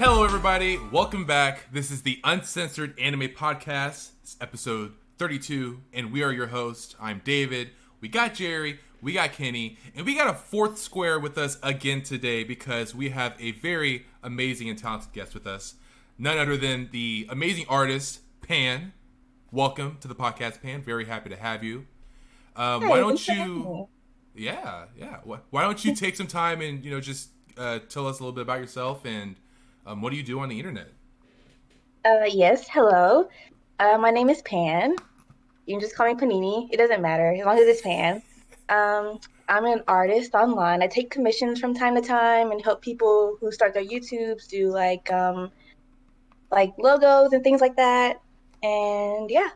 Hello, everybody. Welcome back. This is the Uncensored Anime Podcast. It's episode 32, and we are your hosts. I'm David. We got Jerry. We got Kenny. And we got a fourth square with us again today because we have a very amazing and talented guest with us. None other than the amazing artist, Pan. Welcome to the podcast, Pan. Very happy to have you. Hey, why don't you... Yeah. Why don't you take some time and, just tell us a little bit about yourself and what do you do on the internet? Yes, hello. My name is Pan. You can just call me Panini. It doesn't matter, as long as it's Pan. I'm an artist online. I take commissions from time to time and help people who start their YouTubes do like logos and things like that. And yeah.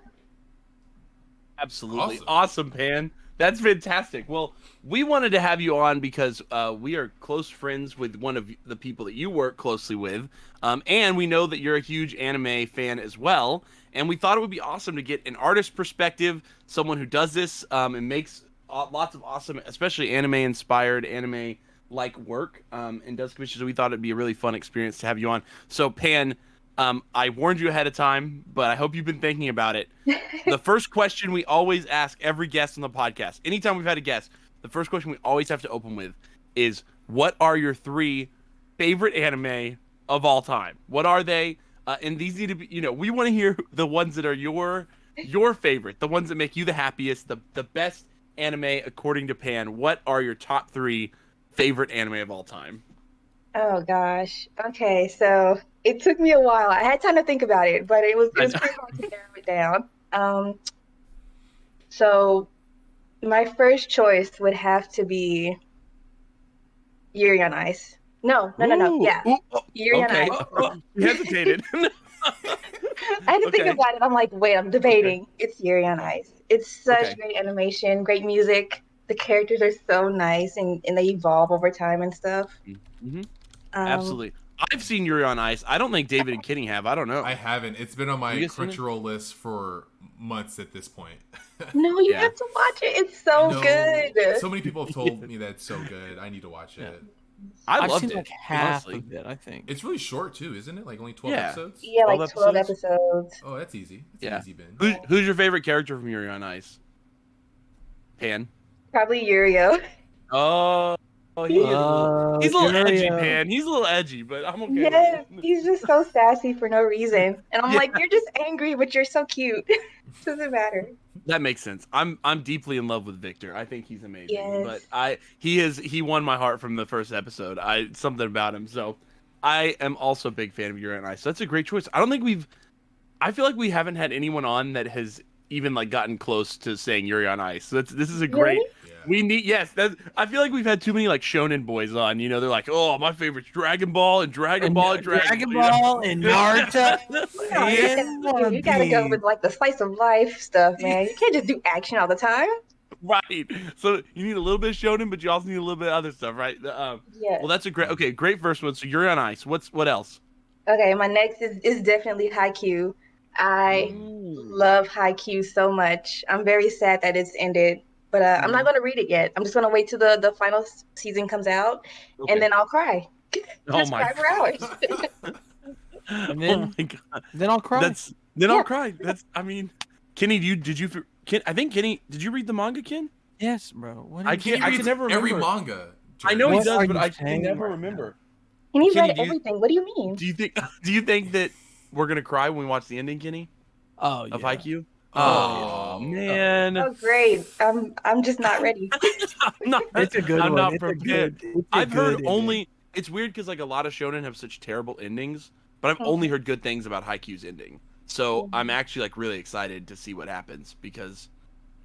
Absolutely. Awesome, Pan. That's fantastic. Well, we wanted to have you on because we are close friends with one of the people that you work closely with. And we know that you're a huge anime fan as well. And we thought it would be awesome to get an artist perspective, someone who does this and makes lots of awesome, especially anime-inspired, anime-like work and does commissions. So we thought it'd be a really fun experience to have you on. So, Pan, I warned you ahead of time, but I hope you've been thinking about it. The first question we always ask every guest on the podcast, anytime we've had a guest, the first question we always have to open with is, what are your 3 favorite anime of all time? What are they? And these need to be, we want to hear the ones that are your favorite, the ones that make you the happiest, the best anime according to Pan. What are your top 3 favorite anime of all time? Oh gosh. Okay, so it took me a while. I had time to think about it, but it was pretty hard to narrow it down. So my first choice would have to be Yuri on Ice. No. Yeah. Yuri on Ice. You hesitated. I had to think about it. I'm like, wait, I'm debating. It's Yuri on Ice. It's such great animation, great music. The characters are so nice and they evolve over time and stuff. Mm-hmm. Absolutely. I've seen Yuri on Ice. I don't think David and Kenny have. I don't know. I haven't. It's been on my Crunchyroll list for months at this point. No, you have to watch it. It's so good. So many people have told me that it's so good. I need to watch it. I've loved seen it. Like half of it, I think. It's really short too, isn't it? Like only 12 episodes? Yeah, like 12 episodes. Oh, that's easy. That's an easy bin. Who's your favorite character from Yuri on Ice? Pan? Probably Yurio. He's a little edgy, Pan. He's a little edgy, but I'm okay. Yes, he's just so sassy for no reason. And I'm like, you're just angry, but you're so cute. Doesn't matter. That makes sense. I'm deeply in love with Victor. I think he's amazing. Yes. But he won my heart from the first episode. Something about him. So I am also a big fan of Yuri on Ice. So that's a great choice. I feel like we haven't had anyone on that has even like gotten close to saying Yuri on Ice. So this is a great. Really? We need I feel like we've had too many like shonen boys on. They're like, oh, my favorite's Dragon Ball and Dragon Ball and Dragon Ball and Naruto. You gotta go with like the slice of life stuff, man. You can't just do action all the time. Right. So you need a little bit of shonen, but you also need a little bit of other stuff, right? Yeah. Well, that's a great first one. So Yuri on Ice. What else? Okay, my next is definitely Haikyuu. I love Haikyuu so much. I'm very sad that it's ended. But I'm not going to read it yet. I'm just going to wait till the final season comes out, and then I'll cry. Just cry for hours. And then, then I'll cry. I'll cry. Kenny, I think Kenny, did you read the manga, Ken? Yes, bro. I can never remember every manga. I know he does, but I can never remember. And he's read everything. What do you mean? Do you think that we're going to cry when we watch the ending, Kenny? Of Haikyuu? Oh man! Oh great! I'm just not ready. It's a good one. Not prepared. I've heard only. It's weird because like a lot of shonen have such terrible endings, but I've only heard good things about Haikyuu's ending. So I'm actually like really excited to see what happens because,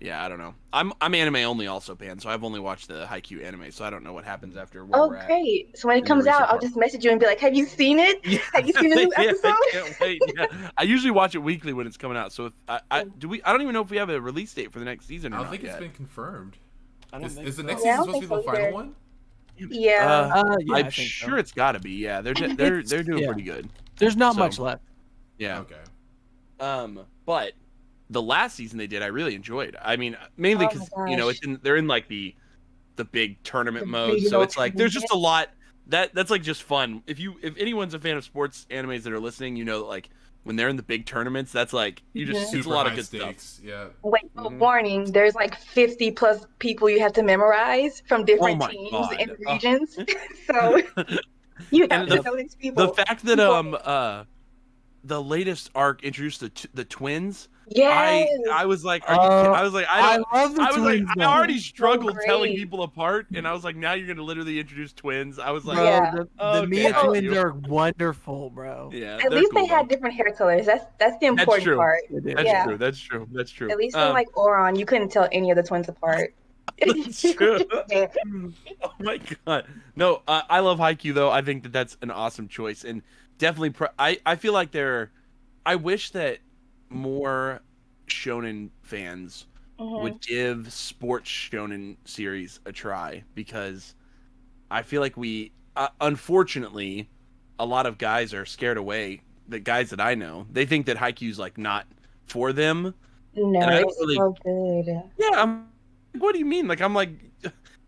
I don't know. I'm anime only also, Pan. So I've only watched the Haikyuu anime, so I don't know what happens after. Great! So when it comes out, I'll just message you and be like, "Have you seen it? Have you seen the new episode?" I can't wait. Yeah. I usually watch it weekly when it's coming out. So if I don't even know if we have a release date for the next season. I don't think it's been confirmed. Is the next so. season supposed to be the final one? Yeah. I'm sure it's got to be. Yeah, they're doing pretty good. There's not much left. Yeah. Okay. But the last season they did, I really enjoyed. I mean, mainly because they're in like the big tournament mode, so it's like there's just a lot that's like just fun. If anyone's a fan of sports animes that are listening, you know that like when they're in the big tournaments, that's like it's a lot of good stakes. stuff. Yeah. Wait, warning, there's like 50 plus people you have to memorize from different teams God. and regions. So you have to know these people. The fact that the latest arc introduced the twins. Yes. I was like, I love the twins. I already struggled so telling people apart, and I was like, now you're gonna literally introduce twins. I was like, the Mia twins are wonderful, bro. Yeah, at least they had different hair colors. That's the important part. That's true. At least in like Oron, you couldn't tell any of the twins apart. That's true. Oh my god. No, I love Haikyuu though. I think that's an awesome choice, and definitely. I feel like I wish that more shonen fans would give sports shonen series a try, because I feel like we unfortunately a lot of guys are scared away. The guys that I know, they think that Haikyuu's like not for them. No, it's so good. Yeah, I'm like, what do you mean? Like, I'm like,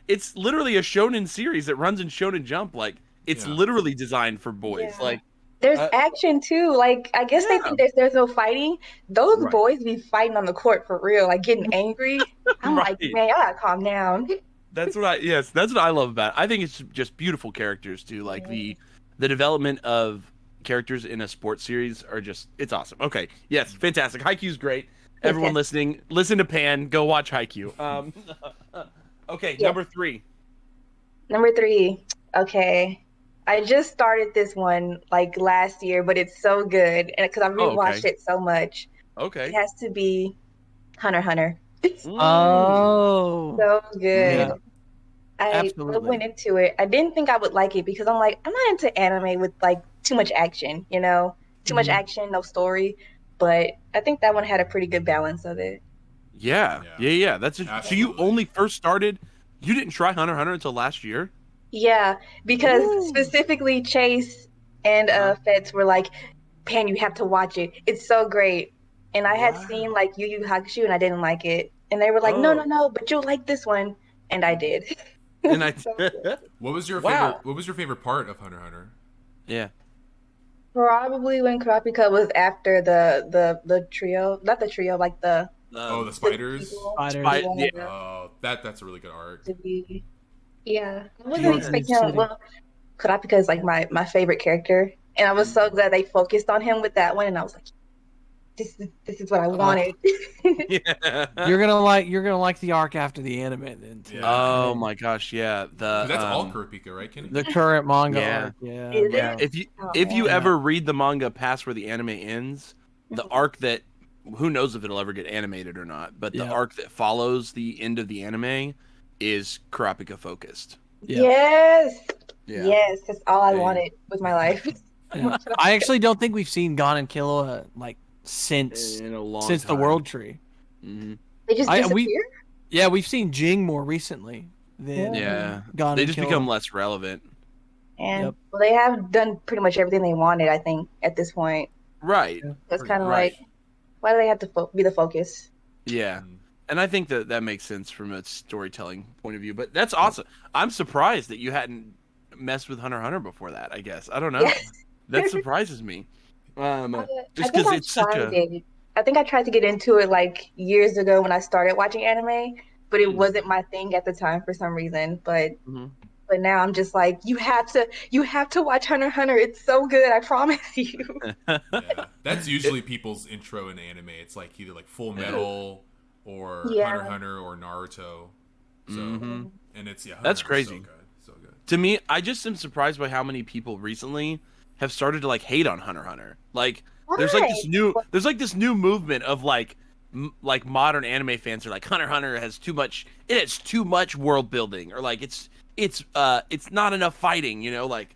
it's literally a shonen series that runs in Shonen Jump. Like, it's literally designed for boys. Yeah. Like, there's action too. Like, I guess they think there's no fighting. Those boys be fighting on the court for real, like getting angry. I'm like, man, y'all gotta calm down. That's what I love about it. I think it's just beautiful characters too. Like the development of characters in a sports series are just, it's awesome. Okay, yes, fantastic. Haikyuu's great. Everyone listening, listen to Pan. Go watch Haikyuu. Okay, number 3. Number 3. Okay. I just started this one like last year, but it's so good, and because I've rewatched it so much. Okay. It has to be Hunter x Hunter. Oh. So good. Yeah. I went into it. I didn't think I would like it because I'm like, I'm not into anime with like too much action, you know? Too much action, no story. But I think that one had a pretty good balance of it. Yeah. That's so you only first started, you didn't try Hunter x Hunter until last year? Yeah, because specifically Chase and Feds were like, Pan, you have to watch it. It's so great. And I had seen like Yu Yu Hakusho and I didn't like it. And they were like, no, but you'll like this one. And I did. And I What was your favorite part of Hunter x Hunter? Yeah. Probably when Kurapika was after the trio, not the trio, like the the spiders. Yeah. Oh, that's a really good arc. Yeah, I wasn't expecting. Well, Kurapika is like my favorite character, and I was so glad they focused on him with that one. And I was like, this is what I wanted. Yeah. You're gonna like the arc after the anime then too. Oh my gosh, yeah. That's all Kurapika, right, Kenny? The current manga arc. Yeah. If you ever read the manga past where the anime ends, the arc that, who knows if it'll ever get animated or not, but the arc that follows the end of the anime is Kurapika focused. Yes, that's all I wanted with my life. Yeah. I actually don't think we've seen Gon and Killua like since the World Tree. Mm-hmm. They just disappear? We've seen Jing more recently than Gon. They just become less relevant. And well, they have done pretty much everything they wanted, I think, at this point. Right. It's kind of like, why do they have to be the focus? Yeah. And I think that makes sense from a storytelling point of view. But that's awesome. I'm surprised that you hadn't messed with Hunter x Hunter before that, I guess. I don't know. Yes. That surprises me. Just because it's such a... I think I tried to get into it like years ago when I started watching anime, but it wasn't my thing at the time for some reason. But now I'm just like, you have to watch Hunter x Hunter. It's so good, I promise you. That's usually people's intro in anime. It's like either like Full Metal or Hunter x Hunter or Naruto. So and it's that's crazy. So good. To me, I just am surprised by how many people recently have started to like hate on Hunter x Hunter. Like there's like this new movement of like modern anime fans are like, Hunter x Hunter has too much world building, or like it's not enough fighting, you know, like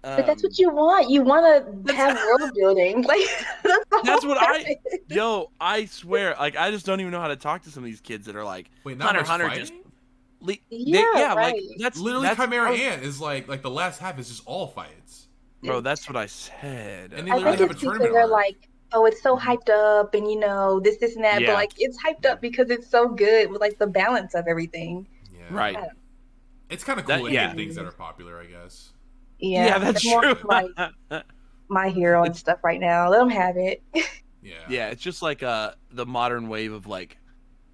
but that's what you want. You want to have world building. Like that's what I swear, like I just don't even know how to talk to some of these kids that are like, Hunter x Hunter just like that's literally Chimera Ant is like the last half is just all fights. Bro, that's what I said. And they literally have a tournament. They're like, oh, it's so hyped up, and you know this and that. But like, it's hyped up because it's so good with like the balance of everything. Yeah. Right. It's kind of cool to hate things that are popular, I guess. Yeah, that's more true. like My Hero and stuff right now. Let them have it. Yeah, it's just like the modern wave of like,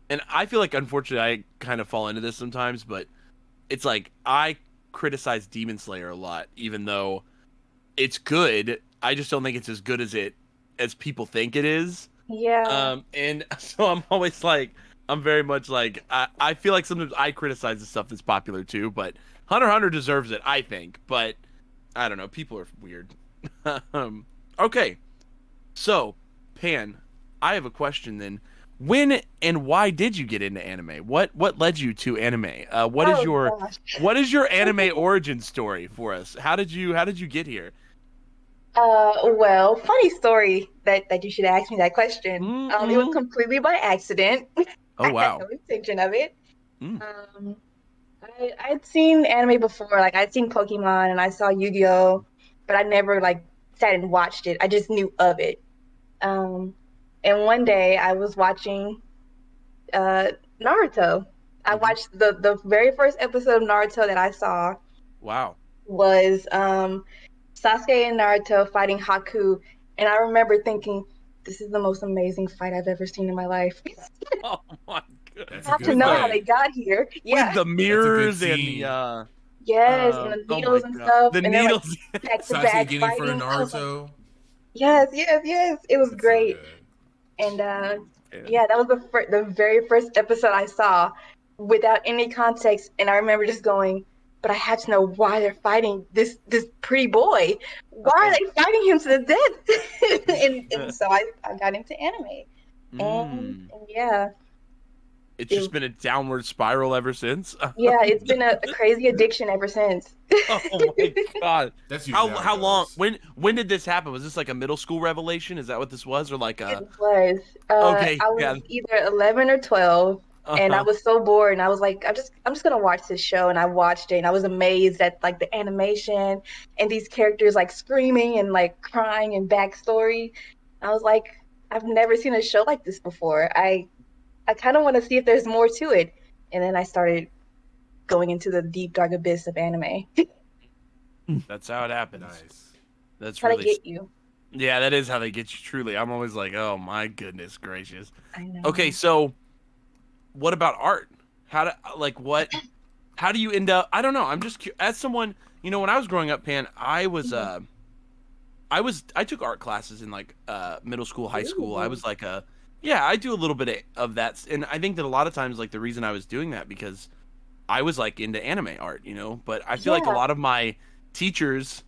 and I feel like unfortunately I kind of fall into this sometimes, but it's like I criticize Demon Slayer a lot, even though it's good. I just don't think it's as good as people think it is. Yeah. And so I'm always like, I'm very much like, I feel like sometimes I criticize the stuff that's popular too, but Hunter x Hunter deserves it, I think. But I don't know, people are weird. Okay, so Pan, I have a question then. When and why did you get into anime? What led you to anime? What is your anime origin story for us? How did you get here? Well, funny story that you should ask me that question. Mm-hmm. It was completely by accident. Oh I wow. had no intention of it. Mm. I'd seen anime before, like I'd seen Pokemon and I saw Yu-Gi-Oh, but I never like sat and watched it. I just knew of it. And one day I was watching Naruto. I watched the very first episode of Naruto that I saw. Wow. Was Sasuke and Naruto fighting Haku, and I remember thinking, "This is the most amazing fight I've ever seen in my life." Oh my god! I have to know how they got here. Yeah, with the mirrors and the yes, and the needles and stuff. The and needles. Then, like, Sasuke back getting fighting. for Naruto. Like, yes. It was That's great. So and that was the very first episode I saw without any context, and I remember just going, but I had to know why they're fighting this pretty boy. Why are they fighting him to the death? and so I got into anime. And yeah. It's just been a downward spiral ever since. Yeah, it's been a crazy addiction ever since. Oh my god. That's how long? When did this happen? Was this like a middle school revelation? Is that what this was? Or like a... It was. Okay. I was either 11 or 12. And I was so bored, and I was like, I'm just gonna watch this show, and I watched it, and I was amazed at like the animation and these characters like screaming and like crying and backstory. I was like, I've never seen a show like this before. I kind of want to see if there's more to it, and then I started going into the deep dark abyss of anime. That's how it happens. Nice. That's how really... they get you. Yeah, that is how they get you. Truly, I'm always like, oh my goodness gracious. I know. Okay, so. What about art? How do you end up? I don't know. I'm just as someone, when I was growing up, Pan, I took art classes in like middle school, high school. I was like I do a little bit of that, and I think that a lot of times like the reason I was doing that because I was like into anime art, but I feel like a lot of my teachers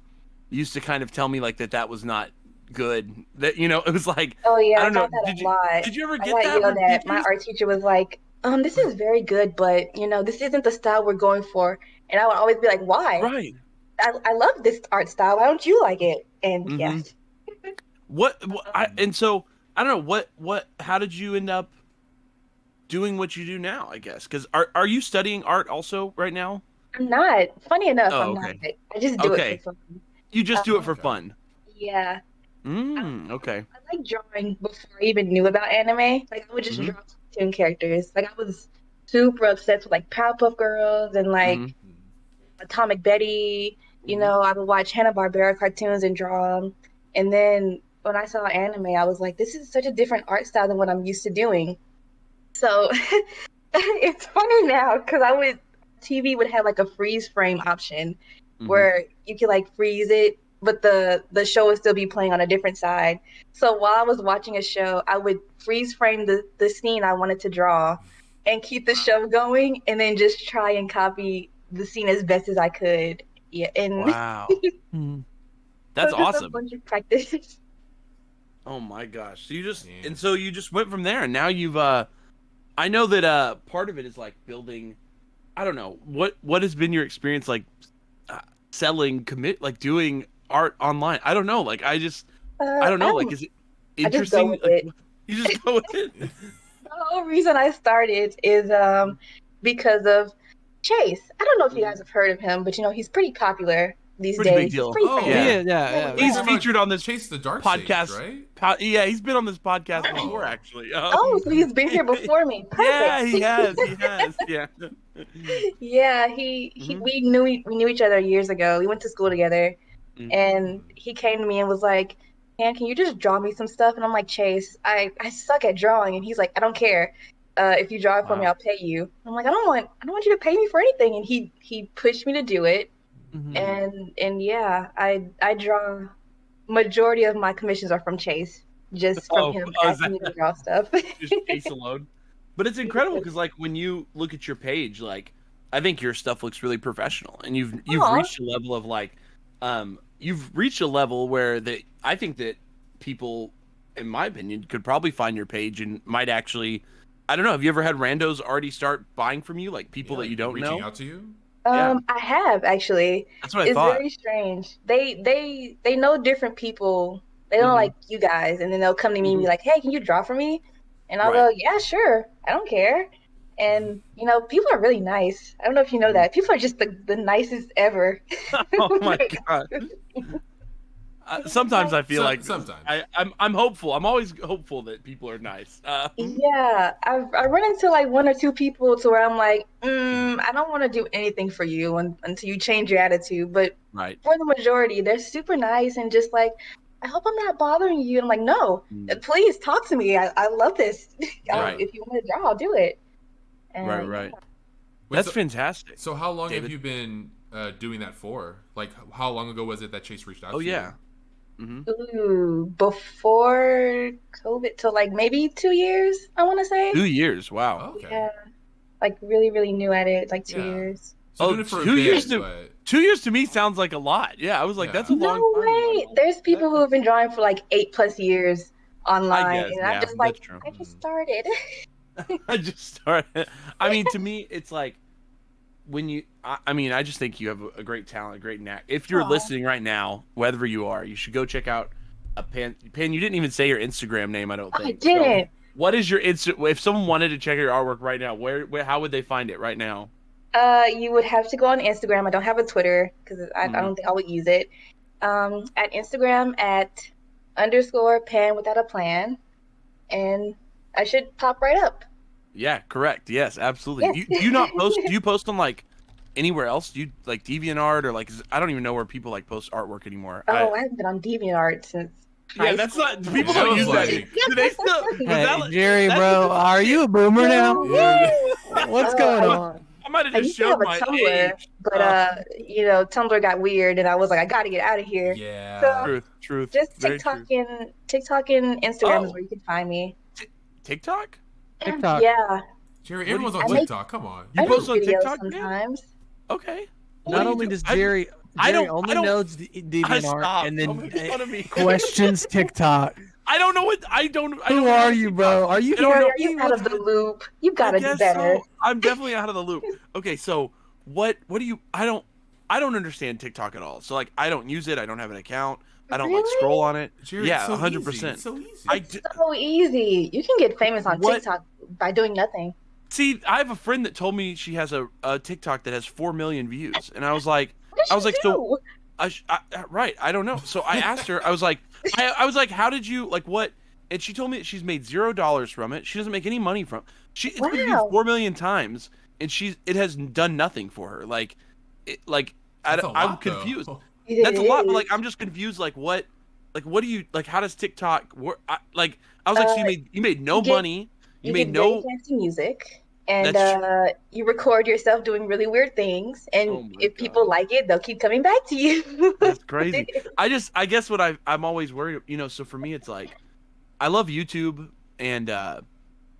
used to kind of tell me like that was not good. That it was like, oh yeah, I don't know. That a lot. Did you ever get that? My art teacher was like, this is very good, but this isn't the style we're going for. And I would always be like, why? Right. I love this art style. Why don't you like it? And yes. And so I don't know what. How did you end up doing what you do now? I guess because are you studying art also right now? I'm not. Funny enough, I'm okay. not. I just do it for fun. You just do it for fun. Yeah. Okay. I like drawing before I even knew about anime. Like I would just draw cartoon characters. Like I was super obsessed with like Powerpuff Girls and like Atomic Betty. I would watch Hanna-Barbera cartoons and draw them. And then when I saw anime, I was like, this is such a different art style than what I'm used to doing. So it's funny now because TV would have like a freeze frame option where you could like freeze it, but the show would still be playing on a different side. So while I was watching a show, I would freeze frame the scene I wanted to draw and keep the show going and then just try and copy the scene as best as I could. Yeah. And wow. That's awesome. A bunch of practice. Oh my gosh. So you just went from there and now you've I know that part of it is like building, I don't know, what has been your experience like selling doing art online? I don't know. Like I don't know. Like is it interesting? You just go with it. The whole reason I started is because of Chase. I don't know if you guys have heard of him, but he's pretty popular. these Pretty days. big deal. He's pretty Oh, famous. Yeah. He's Talking about featured on this Chase the Dark podcast, Sage, right? Yeah, he's been on this podcast Oh. before, actually. Oh, so he's been here before me. Perfect. Yeah, he has. Yeah. Yeah, we knew each other years ago. We went to school together, Mhm. and he came to me and was like, "Man, can you just draw me some stuff?" And I'm like, "Chase, I suck at drawing." And he's like, "I don't care. If you draw it for me, Wow. I'll pay you." I'm like, "I don't want you to pay me for anything." And he pushed me to do it. Mhm. And yeah, I draw. Majority of my commissions are from Chase, just from him asking me to draw stuff. Just Chase alone. But it's incredible because, like, when you look at your page, like, I think your stuff looks really professional, and you've Aw. reached a level of like, you've reached a level where I think that people, in my opinion, could probably find your page and might actually, I don't know. Have you ever had randos already start buying from you, like people Yeah, that you don't reaching know? out to you. Yeah. I have actually. That's what I It's thought. very strange. They know different people. They don't Mhm. like you guys, and then they'll come to me and be like, "Hey, can you draw for me?" And I'll Right. go, "Yeah, sure. I don't care." And people are really nice. I don't know if you know that. People are just the nicest ever. Oh my god. Sometimes I feel like sometimes. I'm hopeful. I'm always hopeful that people are nice. Yeah, I run into like one or two people to where I'm like, I don't want to do anything for you until you change your attitude. But Right. for the majority, they're super nice and just like, I hope I'm not bothering you. And I'm like, no, please talk to me. I love this. Right. If you want to draw, I'll do it. And Right. Wait, That's so, fantastic. So how long David? have you been doing that for? Like, how long ago was it that Chase reached out to you? Yeah. Mm-hmm. Ooh, before COVID, to like maybe 2 years, I want to say. 2 years. Wow. Oh, okay. Yeah, like really, really new at it, like 2 Yeah. years. So Oh, doing it for 2 a bit, years to- but 2 years to me sounds like a lot. Yeah, I was like, Yeah. that's a long No time. way. There's people who have been drawing for like 8+ years online, guess, and yeah, I'm just like, that's true. I just started. I just started. I mean, to me, it's like when you. I mean, I just think you have a great talent, a great knack. If you're Aw. listening right now, wherever you are, you should go check out a Pan. Pan, you didn't even say your Instagram name. I don't I think. didn't. So what is your If someone wanted to check out your artwork right now, where how would they find it right now? You would have to go on Instagram. I don't have a Twitter because I don't think I would use it. At Instagram at _pan without a plan, and I should pop right up. Yeah, correct. Yes, absolutely. Yes. Do you not post? Do you post on like anywhere else? Do you like DeviantArt or like? I don't even know where people like post artwork anymore. Oh, I haven't been on DeviantArt since. Yeah, high that's school. not. People That don't was use that. like- Do they still? was Hey, that like- Jerry, that's- bro, are you a boomer now? What's going on? I might have I just used to have showed a my Tumblr, age. but Tumblr got weird, and I was like, I gotta get out of here. yeah. Truth. Just Very TikTok true. and Instagram is Oh. where you can find me. TikTok? TikTok. Yeah, Jerry, everyone's on I make- TikTok. Come on. You I post make on videos TikTok, man? sometimes. Okay. What Not do you only do? does I Jerry I don't- only I don't- knows DeviantArt stop. and Don't then make fun of me. questions TikTok. I don't know what I don't. I Who don't know are what you, TikTok- bro? Are you I don't Jerry, know. are you out of the loop? You I gotta do guess better. so. I'm definitely out of the loop. Okay, so what do you? I don't understand TikTok at all. So like, I don't use it. I don't have an account. I don't like Really? scroll on it. Jerry, Yeah, it's so 100%. easy. It's so easy. So easy. You can get famous on What? TikTok by doing nothing. See, I have a friend that told me she has a TikTok that has 4 million views, and I was like, What did she do? so right, I don't know. So I asked her, I was like, how did you like what? And she told me that she's made $0 from it. She doesn't make any money from. It's been viewed Wow. 4 million times, and it has done nothing for her. Like, That's a I'm lot, though. confused. It That's a lot, but is. like I'm just confused. Like what do you like? How does TikTok work? I was like, so you made no you get- money. You made get no. very fancy music, and That's you record yourself doing really weird things, and Oh my if God. people like it, they'll keep coming back to you. That's crazy. I guess what I'm always worried, so for me it's like I love YouTube, and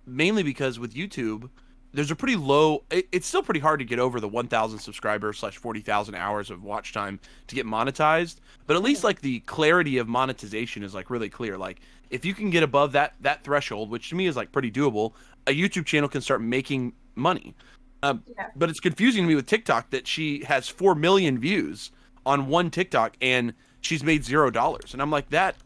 mainly because with YouTube there's a pretty low it's still pretty hard to get over the 1,000 subscribers / 40,000 hours of watch time to get monetized, but at least like the clarity of monetization is like really clear. Like if you can get above that threshold, which to me is like pretty doable, a YouTube channel can start making money. Yeah. But it's confusing to me with TikTok that she has 4 million views on one TikTok and she's made $0. And I'm like, that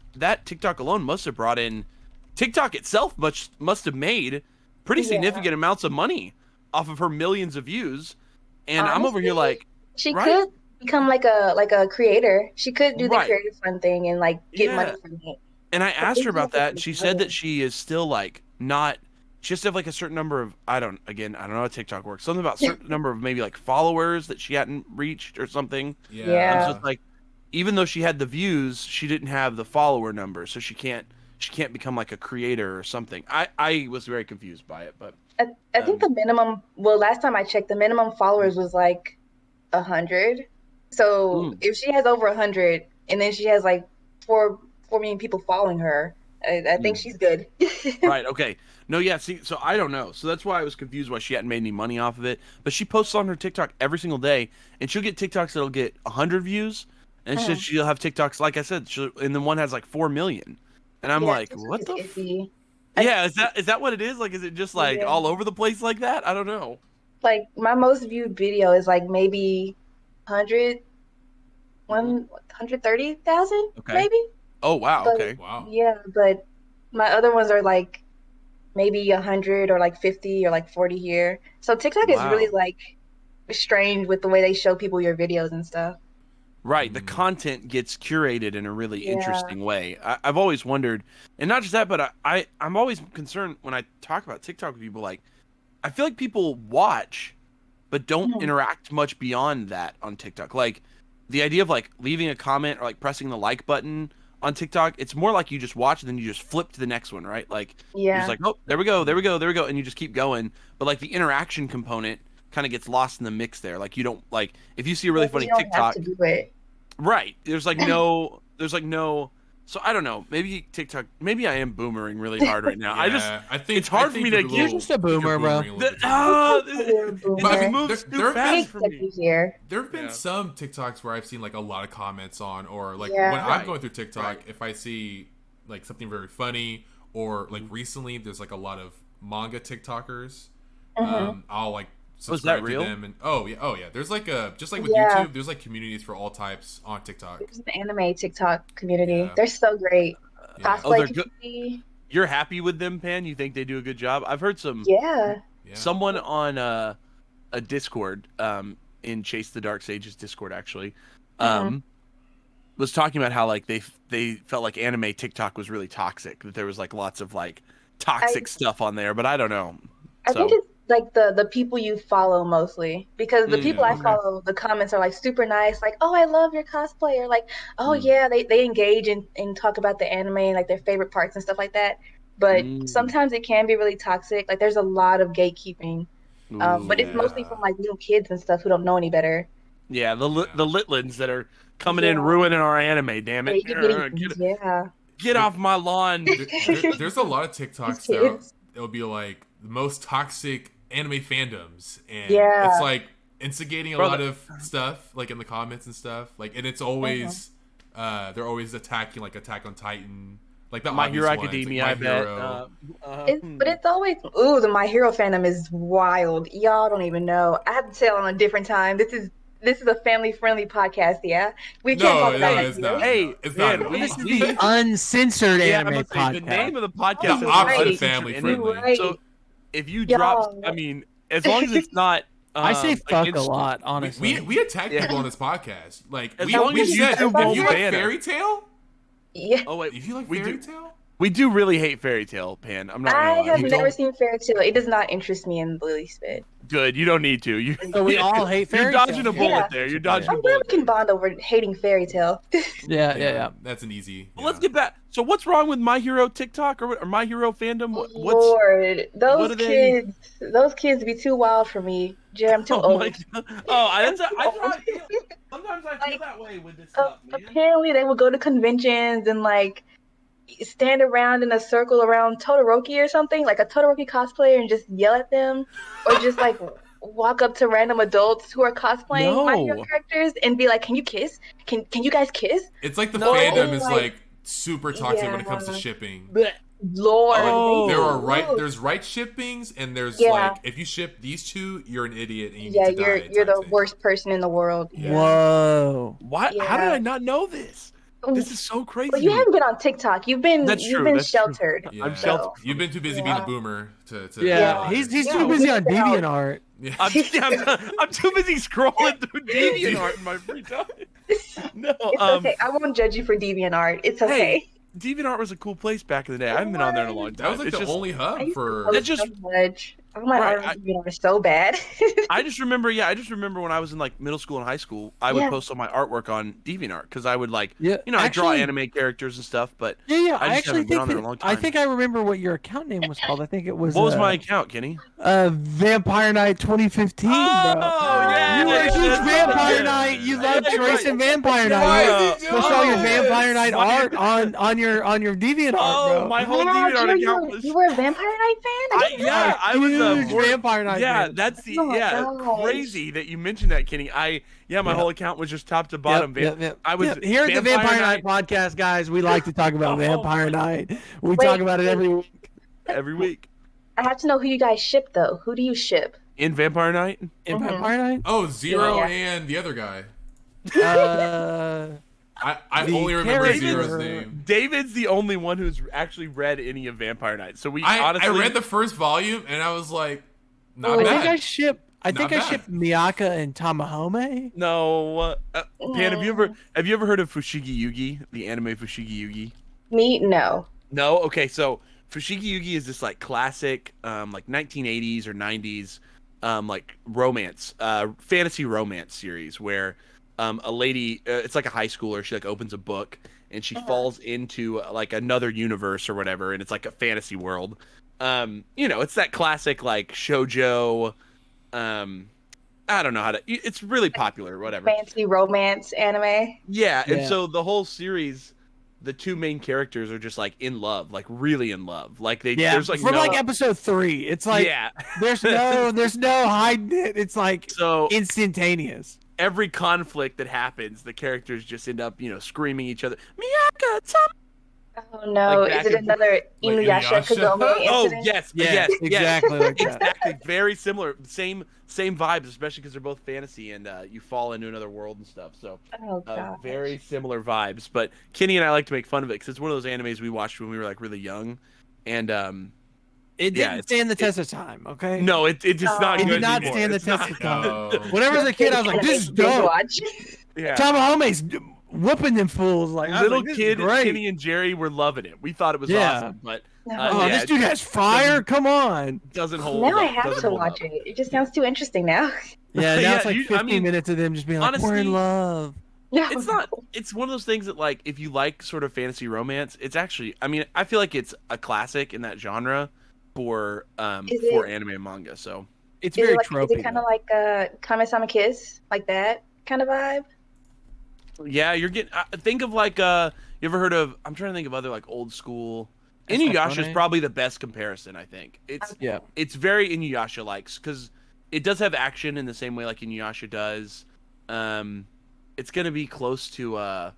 TikTok alone must have brought in, TikTok itself must have made pretty Yeah. significant amounts of money off of her millions of views. And I'm over here Honestly, like, she right? become like a creator. She could do the Right. creative fun thing and like get Yeah. money from it. And I asked her about that, and she said that She she is still like not. She has to have like a certain number of I don't know how TikTok works. Something about certain number of maybe like followers that she hadn't reached or something. Yeah. So it's like, even though she had the views, she didn't have the follower number, so she can't become like a creator or something. I was very confused by it, but I think the minimum. Well, last time I checked, the minimum followers was like 100. So if she has over 100, and then she has like 4 million people following her, I think she's good. Right, okay. No, yeah, see, so I don't know. So that's why I was confused why she hadn't made any money off of it. But she posts on her TikTok every single day, and she'll get TikToks that'll get 100 views, and she'll have TikToks, like I said, and then one has like 4 million. And I'm like, what the Yeah, is that what it is? Like, is it just like all over the place like that? I don't know. Like, my most viewed video is like maybe 130,000, maybe? Oh, wow, But, okay. Wow. Yeah, but my other ones are like maybe 100 or like 50 or like 40 here. So TikTok is really like strange with the way they show people your videos and stuff. Right, the content gets curated in a really interesting way. I've always wondered, and not just that, but I'm always concerned when I talk about TikTok with people. Like, I feel like people watch, but don't interact much beyond that on TikTok. Like, the idea of like leaving a comment or like pressing the like button on TikTok, it's more like you just watch and then you just flip to the next one, right? Like, you're just like, oh, there we go, and you just keep going. But like the interaction component kind of gets lost in the mix there. Like, you don't like if you see a really funny TikTok, have to do it. right? There's like no. So I don't know. Maybe TikTok. Maybe I am boomering really hard right now. I think it's hard for me to. You're just a boomer, bro. But I mean, moves too there fast for me. Here. There have been some TikToks where I've seen like a lot of comments on, or like Yeah. when I'm going through TikTok, if I see like something very funny, or like recently there's like a lot of manga TikTokers, I'll like subscribe real? to them, and oh yeah, there's like just like with Yeah. YouTube, there's like communities for all types on TikTok. There's an anime TikTok community. Yeah. They're so great. Yeah. Oh, they're Cosplay good. community. You're happy with them, Pan? You think they do a good job? I've heard some. Yeah. Someone on a Discord, in Chase the Dark Sages Discord, actually, was talking about how like they felt like anime TikTok was really toxic. That there was like lots of like toxic stuff on there, but I don't know. I think it's like the people you follow mostly, because the people I follow, the comments are like super nice, like, oh, I love your cosplay, or like, oh yeah, they engage and talk about the anime and like their favorite parts and stuff like that. But sometimes it can be really toxic. Like, there's a lot of gatekeeping, but it's mostly from like little kids and stuff who don't know any better. Yeah, the Litlins that are coming in ruining our anime. Damn it! Get off my lawn. There's a lot of TikToks that it'll be like the most toxic anime fandoms, and it's like instigating a lot of stuff like in the comments and stuff, like, and it's always they're always attacking like Attack on Titan, like the My Hero ones, Academia, like I bet. But it's always the My Hero fandom is wild. Y'all don't even know. I have to tell on a different time. This is a family-friendly podcast, yeah? We can't talk about it's not. Hey, it's man, not. This is the Uncensored Anime Podcast. The name of the podcast The is opposite family friendly. Right. So if you drop, I mean, as long as it's not. I say like, fuck a lot, honestly. We attack people on this podcast. Like, As we long as said, YouTube if won't you like ban us. Fairy Tale, Yeah. Oh wait, if you like we Fairy do. Tale, We do really hate Fairy Tale, Pan. I'm not I gonna lie. have You never don't- seen Fairy Tale. It does not interest me in the least bit. Good. You don't need to. You. So we all hate You're Fairy dodging Tail. a bullet Yeah. there. You're dodging a I'm glad bullet. we can bond over hating Fairy Tale. Yeah. That's an easy. Well, let's get back. So what's wrong with My Hero TikTok or My Hero fandom? What's Lord, what those are they- those kids be too wild for me. Jared, I'm too oh my old. God. Oh, sometimes I feel that way with this stuff, man. Apparently, they would go to conventions and like stand around in a circle around Todoroki or something, like a Todoroki cosplayer, and just yell at them, or just like walk up to random adults who are cosplaying My Hero characters and be like, "Can you kiss? Can you guys kiss?" It's like the No. fandom is Like, like super toxic when it comes to yeah. shipping. Lord, Oh. There's right shippings, and there's Yeah. like, if you ship these two, you're an idiot and you yeah, need to die. you're the type thing. worst person in the world. Yeah. Whoa. What? How did Yeah. I not know this? This is so crazy. But you haven't been on TikTok. You've been That's true, been that's true. sheltered. Yeah. I'm sheltered. You've been too busy being a boomer to Yeah, he's too busy on Yeah. DeviantArt. Yeah. I'm too busy scrolling through DeviantArt in my free time. No, It's okay. I won't judge you for DeviantArt. It's okay. Hey, DeviantArt was a cool place back in the day. I haven't been on there in a long time. That was like it's the only I hub used to for. post so much. Oh my Right, art on DeviantArt is so bad. I just remember when I was in like middle school and high school, I would post all my artwork on DeviantArt because I would I draw anime characters and stuff. But I just haven't been on there in a long time. I think I remember what your account name was called. I think it was. What was my account, Kenny? Vampire Night 2015, bro. Oh yeah, you were a huge Vampire Night. You loved tracing Vampire Night. Post all your Vampire Night art on your DeviantArt, bro. Oh, my whole DeviantArt account was. You were a Vampire Night fan? I was a huge Vampire Night. Yeah, fan. that's the gosh. crazy that you mentioned that, Kenny. My whole account was just top to bottom. I was here at the Vampire Night podcast, guys. We like to talk about Vampire Night. We talk about it every week. Every week. I have to know who you guys ship though. Who do you ship? In Vampire Night? In Vampire Night? Oh, Zero and the other guy. I only remember Zero's name. David's the only one who's actually read any of Vampire Night. So I read the first volume and I was like, not bad. I think I shipped Miyaka and Tamahome. No, Pan, have you ever heard of Fushigi Yugi, the anime Fushigi Yugi? Me, no. No, okay. So Fushigi Yugi is this like classic, like 1980s or 90s, like romance, fantasy romance series where a lady, it's like a high schooler. She like opens a book and she falls into like another universe or whatever, and it's like a fantasy world. It's that classic like shojo. I don't know how to. It's really popular, whatever. Fancy romance anime. Yeah, and so the whole series, the two main characters are just like in love, like really in love. Like there's like from like episode 3, it's like there's no hiding it. It's like instantaneous. Every conflict that happens, the characters just end up, screaming each other. Miyaka, Oh no! Like is it another Inuyasha Kagome incident? Oh yes, exactly like that. Exactly, very similar, same vibes, especially because they're both fantasy and you fall into another world and stuff. So, very similar vibes. But Kenny and I like to make fun of it because it's one of those animes we watched when we were like really young, and it didn't stand the test of time. Okay. No, it just not. It good did not anymore. stand the It's test of time. No. Whenever I was a kid, I was like, "This is dope." Yeah. Tamahome's whooping them fools like Little kid Kenny and Jerry were loving it. We thought it was awesome, but this dude has fire. Come on, doesn't hold. Now up. I have to watch it. It just sounds too interesting now. Yeah, now it's like 15 minutes of them just being like, honestly, "We're in love." No. It's not. It's one of those things that, like, if you like sort of fantasy romance, it's actually. I mean, I feel like it's a classic in that genre for anime and manga. So it's very tropey. Is it kind of like Kame-sama Kiss, like that kind of vibe? Yeah, you're getting. Think of like you ever heard of? I'm trying to think of other like old school. Inuyasha is probably the best comparison. I think it's very Inuyasha like because it does have action in the same way like Inuyasha does. It's gonna be close to.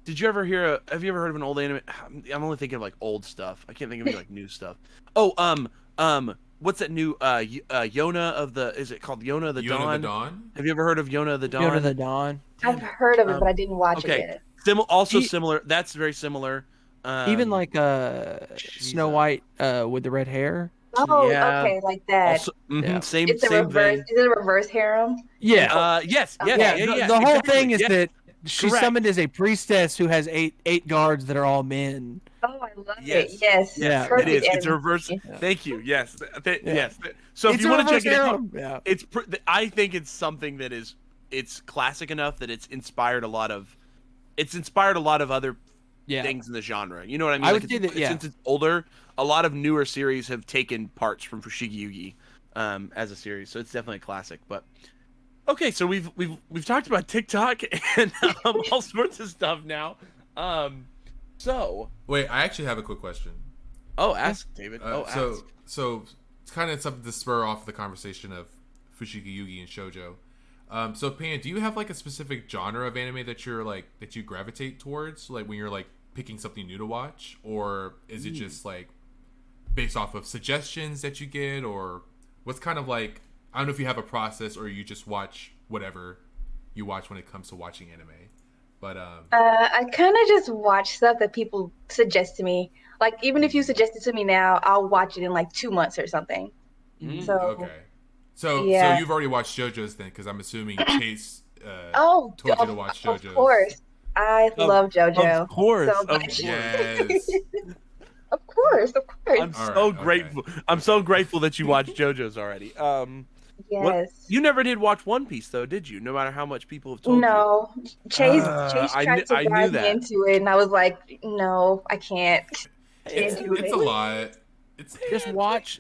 Did you ever hear? Have you ever heard of an old anime? I'm only thinking of like old stuff. I can't think of any like new stuff. Oh, what's that new Yona of the? Is it called Yona the Dawn? Yona the Dawn? Have you ever heard of Yona the Dawn? Yona the Dawn. I've heard of it, but I didn't watch it yet. Similar. That's very similar. Even like Snow White with the red hair. Oh, okay, like that. Also, Same. It's a same reverse. vein. Is it a reverse harem? Yeah. Yes. Okay. Yeah. The whole exactly. thing is that she's Correct. summoned as a priestess who has eight guards that are all men. Oh, I love it. Yes. Yeah, Perfect it is. It's a anime. reverse. Yeah. Thank you. Yes. Yeah. Yes. So if It's you a want to reverse check it out, harem. it's. I think it's something that is. It's classic enough that it's inspired a lot of. It's inspired a lot of other things in the genre. You know what I mean? I would say that. Since it's older, a lot of newer series have taken parts from Fushigi Yugi, as a series. So it's definitely a classic. But okay, so we've talked about TikTok and all sorts of stuff now. So Wait, I actually have a quick question. Oh, ask David. So it's kind of something to spur off the conversation of Fushigi Yugi and Shojo. So Pan, do you have like a specific genre of anime that you gravitate towards, like when you're like picking something new to watch, or is it just like based off of suggestions that you get, or what's kind of like, I don't know if you have a process or you just watch whatever you watch when it comes to watching anime. But I kind of just watch stuff that people suggest to me. Like even if you suggest it to me now, I'll watch it in like 2 months or something. So okay. So Yeah. you've already watched JoJo's then, because I'm assuming Chase Oh, told you to watch JoJo's. of course. I love JoJo. Of course. So Of much. course. Yes. Of course. I'm All so right, grateful. I'm so grateful that you watched JoJo's already. Yes. You never did watch One Piece though, did you? No matter how much people have told you. No. Chase I tried to knew drive me that. into it, and I was like, no, I can't. It's a lot. It's Just watch.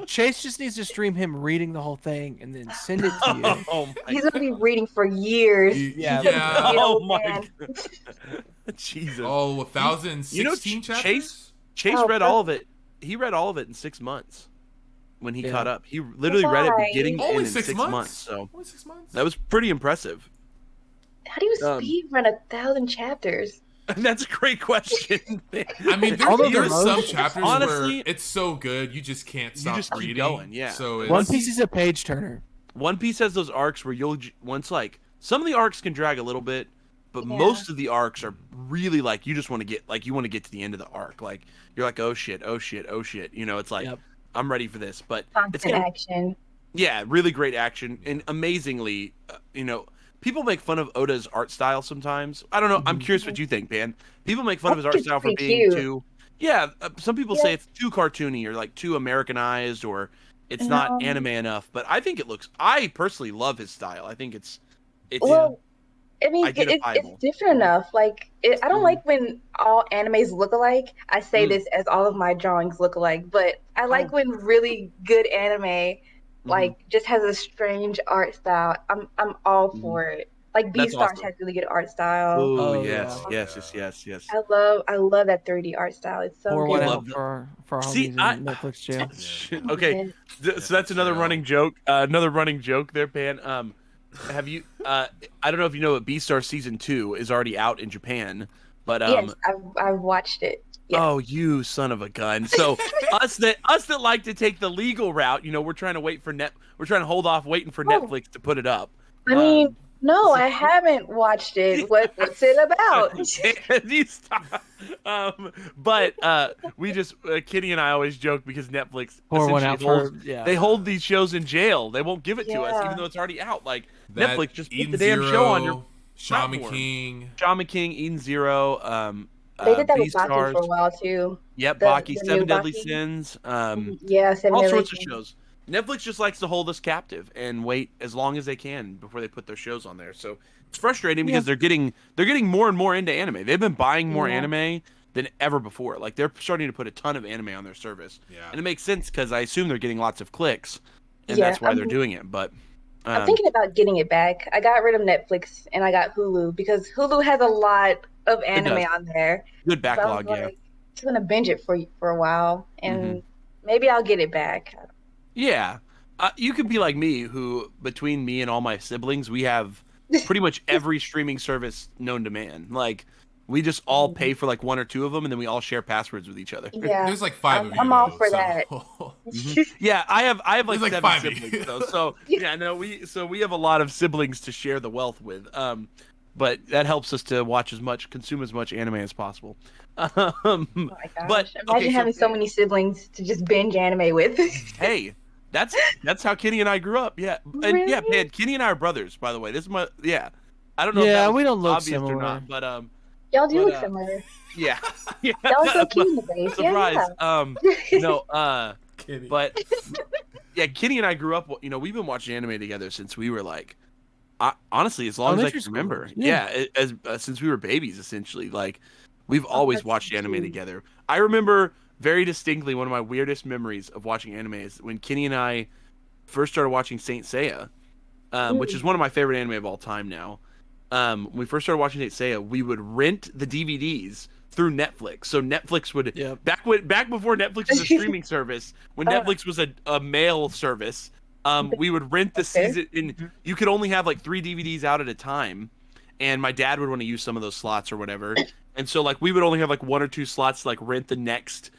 Chase just needs to stream him reading the whole thing and then send it to you. Oh my He's gonna be reading for years. Yeah. Yeah. Oh old my man. God. Jesus. Oh, 1,016 chapters? Chase Oh, read all of it. He read all of it in 6 months when he Yeah. caught up. He literally read it Why? beginning to end Only in 6 6 months? months. So Only 6 months? that was pretty impressive. How do you Um, speed run 1,000 chapters? That's a great question. I mean, Although there's the some most- chapters honestly, where it's so good you just can't stop just keep reading. going, yeah. So One it's, Piece is a page turner. One Piece has those arcs where once like some of the arcs can drag a little bit, but Yeah. most of the arcs are really like you just want to get to the end of the arc. Like you're like, oh shit, oh shit, oh shit. You know, it's like Yep. I'm ready for this. But it's Constant gonna, action. yeah, really great action and amazingly, people make fun of Oda's art style sometimes. I don't know. I'm curious what you think, man. People make fun of his art think it's style for pretty being cute. too. Yeah, some people Yeah. say it's too cartoony or like too Americanized or it's not No. anime enough. But I think it looks. I personally love his style. I think it's. Well, I mean, it's Identifiable. different enough. Like, I don't like when all animes look alike. I say Mm. this as all of my drawings look alike, but I like Oh. when really good anime, like, just has a strange art style. I'm all for it. Like, That's Beastars awesome. has really good art style. Oh, Oh, yes, yeah. yes. I love that 3D art style. It's so Pour good. one love out the- for our See, homies I- in Netflix jail. Shit. Yeah. Okay, Yeah. so that's another chill. running joke. Another running joke there, Pan. Have you? I don't know if you know, but Beastars season 2 is already out in Japan. But Yes, I've watched it. Yes. oh, you son of a gun! So us that like to take the legal route, we're trying to wait for we're trying to hold off waiting for Oh. Netflix to put it up. I mean, no, I haven't watched it. What's it about? You stop. But we just Kitty and I always joke because Netflix Pour one essentially out for holds, yeah. they hold these shows in jail. They won't give it to us, Yeah. even though it's already out. Like that Netflix just put Eden the damn show on your Zero, Shaman platform. King. Shaman King, Eden Zero, They did that with Baki Beastars. for a while too. Yep, the- Baki, the Seven new Deadly Baki. Sins, Yeah, Seven all Deadly sorts of Sins. shows. Netflix just likes to hold us captive and wait as long as they can before they put their shows on there. So it's frustrating because they're getting more and more into anime. They've been buying more Yeah. anime than ever before. Like they're starting to put a ton of anime on their service, Yeah. and it makes sense because I assume they're getting lots of clicks, and Yeah, that's why they're doing it. But I'm thinking about getting it back. I got rid of Netflix and I got Hulu because Hulu has a lot of anime does. on there. good So I was backlog, yeah. like, just gonna binge it for a while, and Mm-hmm. maybe I'll get it back. Yeah. You could be like me, who between me and all my siblings, we have pretty much every streaming service known to man. Like, we just all pay for like one or two of them, and then we all share passwords with each other. Yeah, There's like 5 of you. I'm all though, for so- that. Yeah, I have like There's like 7 5 of you. siblings though. So yeah, no, we have a lot of siblings to share the wealth with. But that helps us to consume as much anime as possible. Oh my gosh! But Imagine okay, having so many siblings to just binge anime with. Hey, that's how Kenny and I grew up. Yeah, and yeah, Really? man, Kenny and I are brothers, by the way. This is my I don't know. if Yeah, that was we don't look obvious similar. or not, but Y'all do But, look similar. yeah, yeah. Y'all so cute in the face. Surprise. Yeah. No, Kidding. but yeah, Kenny and I grew up. We've been watching anime together since we were like, honestly, as long as I Elementary can school. remember. Yeah. As since we were babies, essentially. Like, we've always that's watched so anime cute. together. I remember very distinctly one of my weirdest memories of watching anime is when Kenny and I first started watching Saint Seiya, which is one of my favorite anime of all time now. When we first started watching Saint Seiya, we would rent the DVDs through Netflix. So Netflix would Yep. back before Netflix was a streaming service, when Netflix was a mail service, we would rent the Okay. season, and you could only have like 3 DVDs out at a time, and my dad would want to use some of those slots or whatever, and so like we would only have like 1 or 2 slots to like rent the next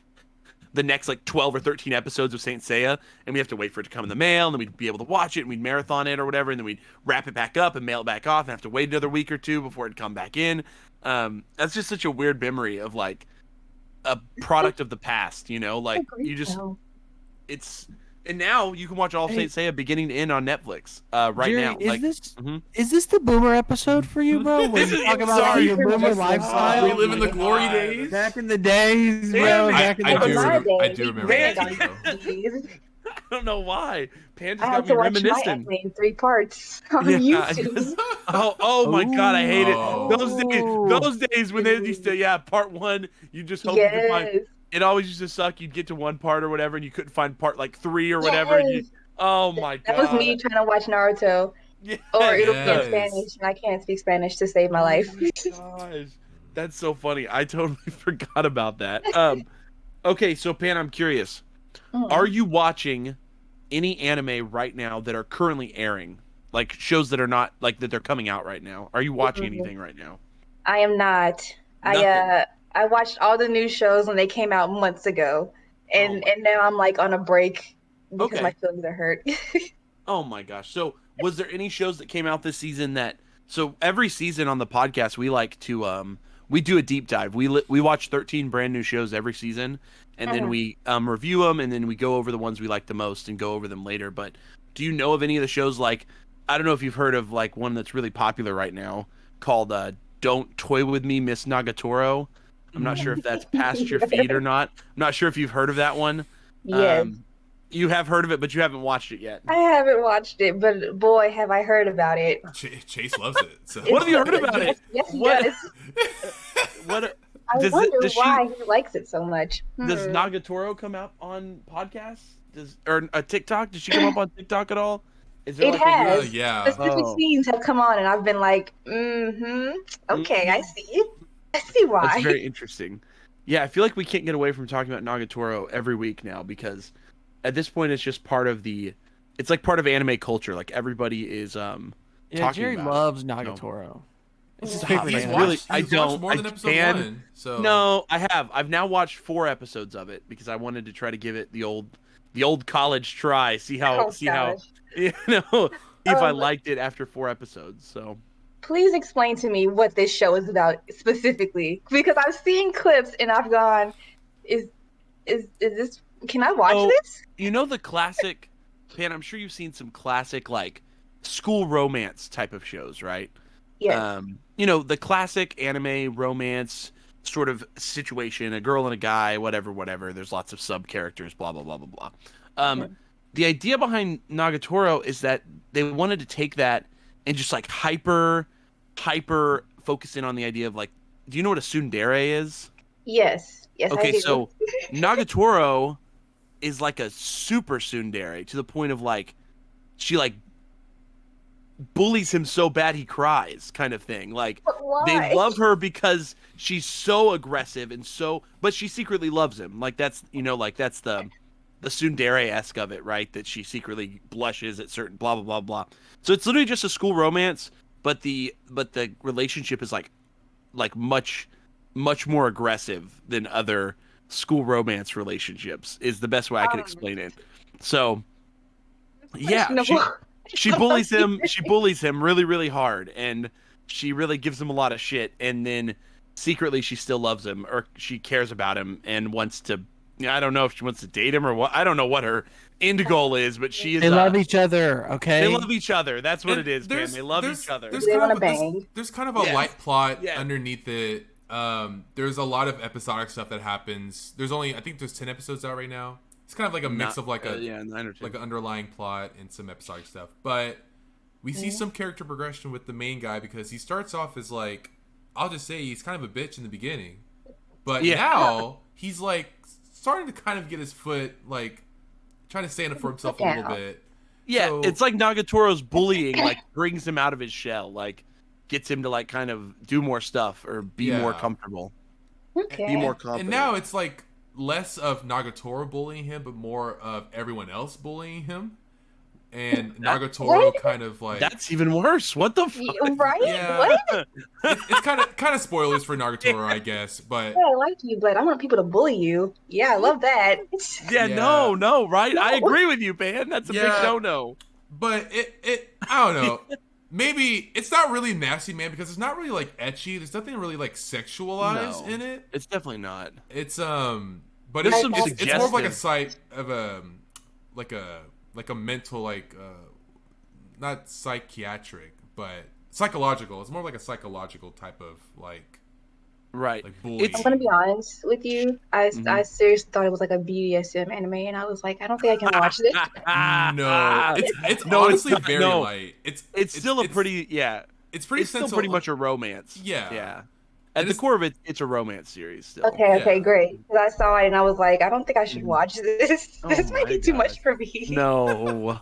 like 12 or 13 episodes of Saint Seiya, and we have to wait for it to come in the mail, and then we'd be able to watch it, and we'd marathon it or whatever, and then we'd wrap it back up and mail it back off, and have to wait another week or two before it'd come back in. That's just such a weird memory of like a product of the past, like you just, No. it's And now you can watch all of Saint Seiya beginning to end on Netflix right Jerry, now. Is this the boomer episode for you, bro? Where you talk about your boomer lifestyle? We live in the glory days. Back in the days, bro. I do remember that. I don't know why. Pan just I got have me to watch my reminiscing. anime in 3 parts on Yeah, YouTube. Oh my God, I hate Oh. it. Those days when they used to, part 1, you just hope you could find. Yes. It always used to suck. You'd get to one part or whatever, and you couldn't find part like 3 or whatever. And Yes. oh my God. That was me trying to watch Naruto. Yeah. Or it'll be Yes. in Spanish, and I can't speak Spanish to save my life. Oh my gosh. That's so funny. I totally forgot about that. Okay, so Pan, I'm curious. Are you watching any anime right now that are currently airing? Like shows that are not like that they're coming out right now. Are you watching anything right now? I am not. I watched all the new shows when they came out months ago, and now I'm like on a break because my feelings are hurt. Oh my gosh. So was there any shows that came out this season that? So every season on the podcast we like to we do a deep dive. We watch 13 brand new shows every season, and then we review them, and then we go over the ones we like the most and go over them later. But do you know of any of the shows? Like, I don't know if you've heard of like one that's really popular right now called Don't Toy With Me, Miss Nagatoro. I'm not sure if that's past your feed or not. I'm not sure if you've heard of that one. Yes. You have heard of it, but you haven't watched it yet. I haven't watched it, but boy, have I heard about it. Chase loves it. So. What have you heard about it? Yes, he What- does. What I does wonder does why he likes it so much. Does Nagatoro come up on podcasts? Or a TikTok? Does she come up on TikTok at all? Is It has. Yeah. Specific scenes have come on, and I've been like, okay, I see. I see why. That's very interesting. Yeah, I feel like we can't get away from talking about Nagatoro every week now because at this point it's just part of it's like part of anime culture. Like everybody is talking Jerry about loves it. Nagatoro. It's his He's favorite watched- anime. really- he's I watched don't- more than I episode can- 1. So. No, I have. I've now watched 4 episodes of it because I wanted to try to give it the old college try. See how if I liked it after 4 episodes. So Please explain to me what this show is about specifically, because I've seen clips and I've gone, is this? Can I watch this? you know the classic, Pan. I'm sure you've seen some classic like school romance type of shows, right? Yes. You know, the classic anime romance sort of situation, a girl and a guy, whatever. There's lots of sub characters, blah blah blah blah blah. The idea behind Nagatoro is that they wanted to take that and just like hyper focus in on the idea of like, do you know what a tsundere is? Yes. I Okay, do. so Nagatoro is like a super tsundere to the point of like she like bullies him so bad he cries kind of thing. Like But why? they love her because she's so aggressive and but she secretly loves him. Like that's that's the tsundere-esque of it, right? That she secretly blushes at certain blah blah blah blah. So it's literally just a school romance, but the relationship is like much more aggressive than other school romance relationships is the best way I can explain it. So yeah, she bullies him really, really hard, and she really gives him a lot of shit, and then secretly she still loves him, or she cares about him and wants to, I don't know if she wants to date him or what. I don't know what her end goal is, but she is. They love each other, okay? They love each other. That's what it is, man. They love each other. They wanna bang. There's kind of a light plot Yeah. underneath it. There's a lot of episodic stuff that happens. I think there's 10 episodes out right now. It's kind of like a mix of like 9 or 10. like an underlying plot and some episodic stuff. But we see some character progression with the main guy because he starts off as like, I'll just say he's kind of a bitch in the beginning. But now he's like starting to kind of get his foot, like trying to stand up for himself a little bit. Yeah, So- it's like Nagatoro's bullying like brings him out of his shell, like gets him to like kind of do more stuff or be more comfortable. Okay. Be more confident. And now it's like less of Nagatoro bullying him, but more of everyone else bullying him. And Nagatoro kind of like that's even worse. What the fuck? Right? Yeah. What? it's kind of spoilers for Nagatoro, I guess. But Yeah, I like you, but I want people to bully you. Yeah, I love that. Yeah, Yeah. no, right? I No. agree with you, man. That's a big Yeah. no. But it I don't know. Maybe it's not really nasty, man, because it's not really like ecchi. There's nothing really like sexualized No. in it. It's definitely not. It's but There's it's some it's more of like a suggestive- site of like a mental not psychiatric but psychological. It's more like a psychological type of like Right. bullying. I'm gonna be honest with you. I seriously thought it was like a BDSM anime, and I was like, I don't think I can watch this. No, it's No, honestly it's not. very No. light. It's still a pretty It's pretty still pretty much a romance. Yeah. Yeah. At the core of it, it's a romance series still. Okay, Yeah. great. Because I saw it and I was like, I don't think I should watch this. Oh This might my be too gosh. much for me. No.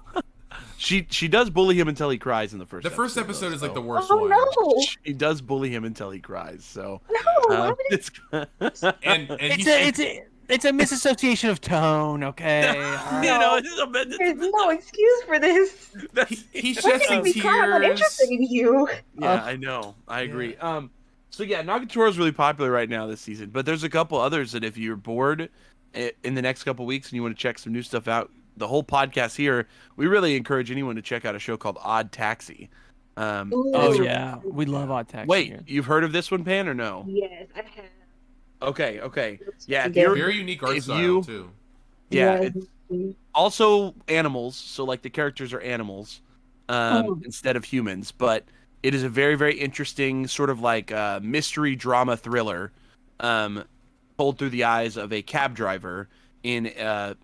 She does bully him until he cries in the first. The first episode is like the worst Oh one. no! She does bully him until he cries. So No! Why would it? it's And It's a misassociation of tone, okay? you know, There's no excuse for this. he Why sheds can't some we cry? I'm not tears. interested in you. yeah, I know. I agree. So yeah, Nagatoro is really popular right now this season, but there's a couple others that if you're bored in the next couple weeks and you want to check some new stuff out, the whole podcast here, we really encourage anyone to check out a show called Odd Taxi. Ooh. Oh it's a- yeah, we love Odd Taxi. Wait, here. you've heard of this one, Pan, or no? Yes, I have. Okay. Yeah, if Yeah. you're, Very unique art if style you- too. yeah, Yes. it's also animals, so like the characters are animals instead of humans, but it is a very, very interesting sort of like mystery drama thriller told through the eyes of a cab driver in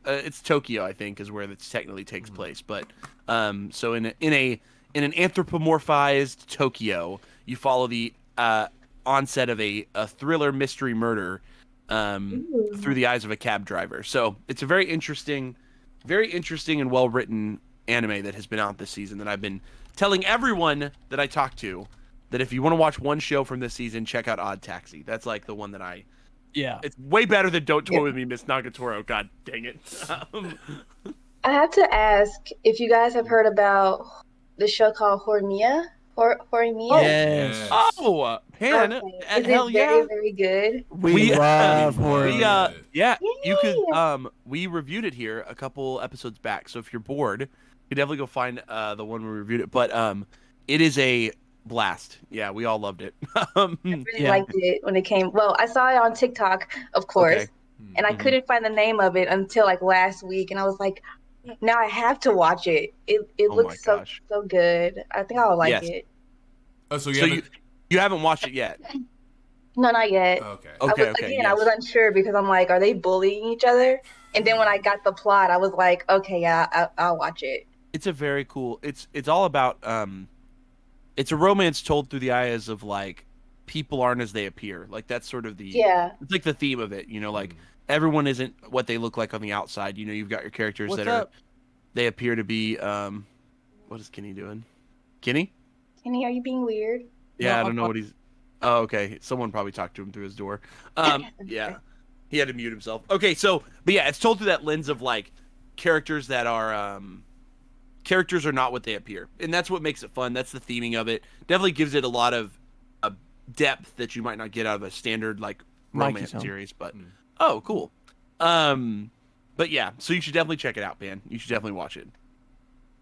it's Tokyo, I think, is where it technically takes place, but so in an anthropomorphized Tokyo, you follow the onset of a thriller mystery murder through the eyes of a cab driver. So it's a very interesting and well written anime that has been out this season that I've been telling everyone that I talk to that if you want to watch one show from this season, check out Odd Taxi. That's like the one that Yeah. it's way better than Don't Toy With Me, Miss Nagatoro. God dang it. I have to ask if you guys have heard about the show called Horimiya. Horimiya? Yes. Oh, Pan, Okay. Is hell it yeah. very, very good? We love we horror. love Yeah, you could. We reviewed it here a couple episodes back. So if you're bored, you could definitely go find the one where we reviewed it. But it is a blast. Yeah, we all loved it. Really Yeah. liked it when it came. Well, I saw it on TikTok, of course, Okay. and I Mhm. couldn't find the name of it until like last week, and I was like, now I have to watch it. It Oh looks my so gosh. so good. I think I'll like Yes. it. Oh, so So you haven't watched it yet? No, not yet. okay. Okay. I was unsure because I'm like, are they bullying each other? And then when I got the plot, I was like, okay, yeah, I'll watch it. It's a very cool. It's all about it's a romance told through the eyes of like people aren't as they appear. Like that's sort of the Yeah. It's like the theme of it. You know, like everyone isn't what they look like on the outside. You know, you've got your characters What's that up? they appear to be. What is Kenny doing? Kenny? Kenny, are you being weird? Yeah, No, I don't know what he's. Oh, okay. Someone probably talked to him through his door. Yeah, he had to mute himself. Okay, so but yeah, it's told through that lens of like characters that are characters are not what they appear, and that's what makes it fun. That's the theming of it. Definitely gives it a lot of depth that you might not get out of a standard like romance Mikey-san. series. But oh, cool. But yeah, so you should definitely check it out, man. You should definitely watch it.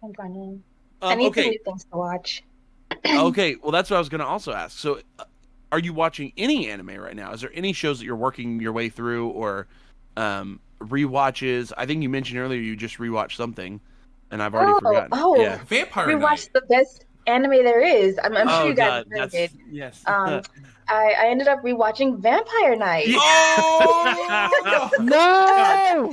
I'm gonna. I need some Okay. new things to watch. Okay, well, that's what I was going to also ask. So, are you watching any anime right now? Is there any shows that you're working your way through or rewatches? I think you mentioned earlier you just rewatched something, and I've already forgotten. Oh, Yeah. Vampire we Night. watched the best anime there is. I'm sure you guys have heard it. Yes. I ended up rewatching Vampire Night. Oh! No!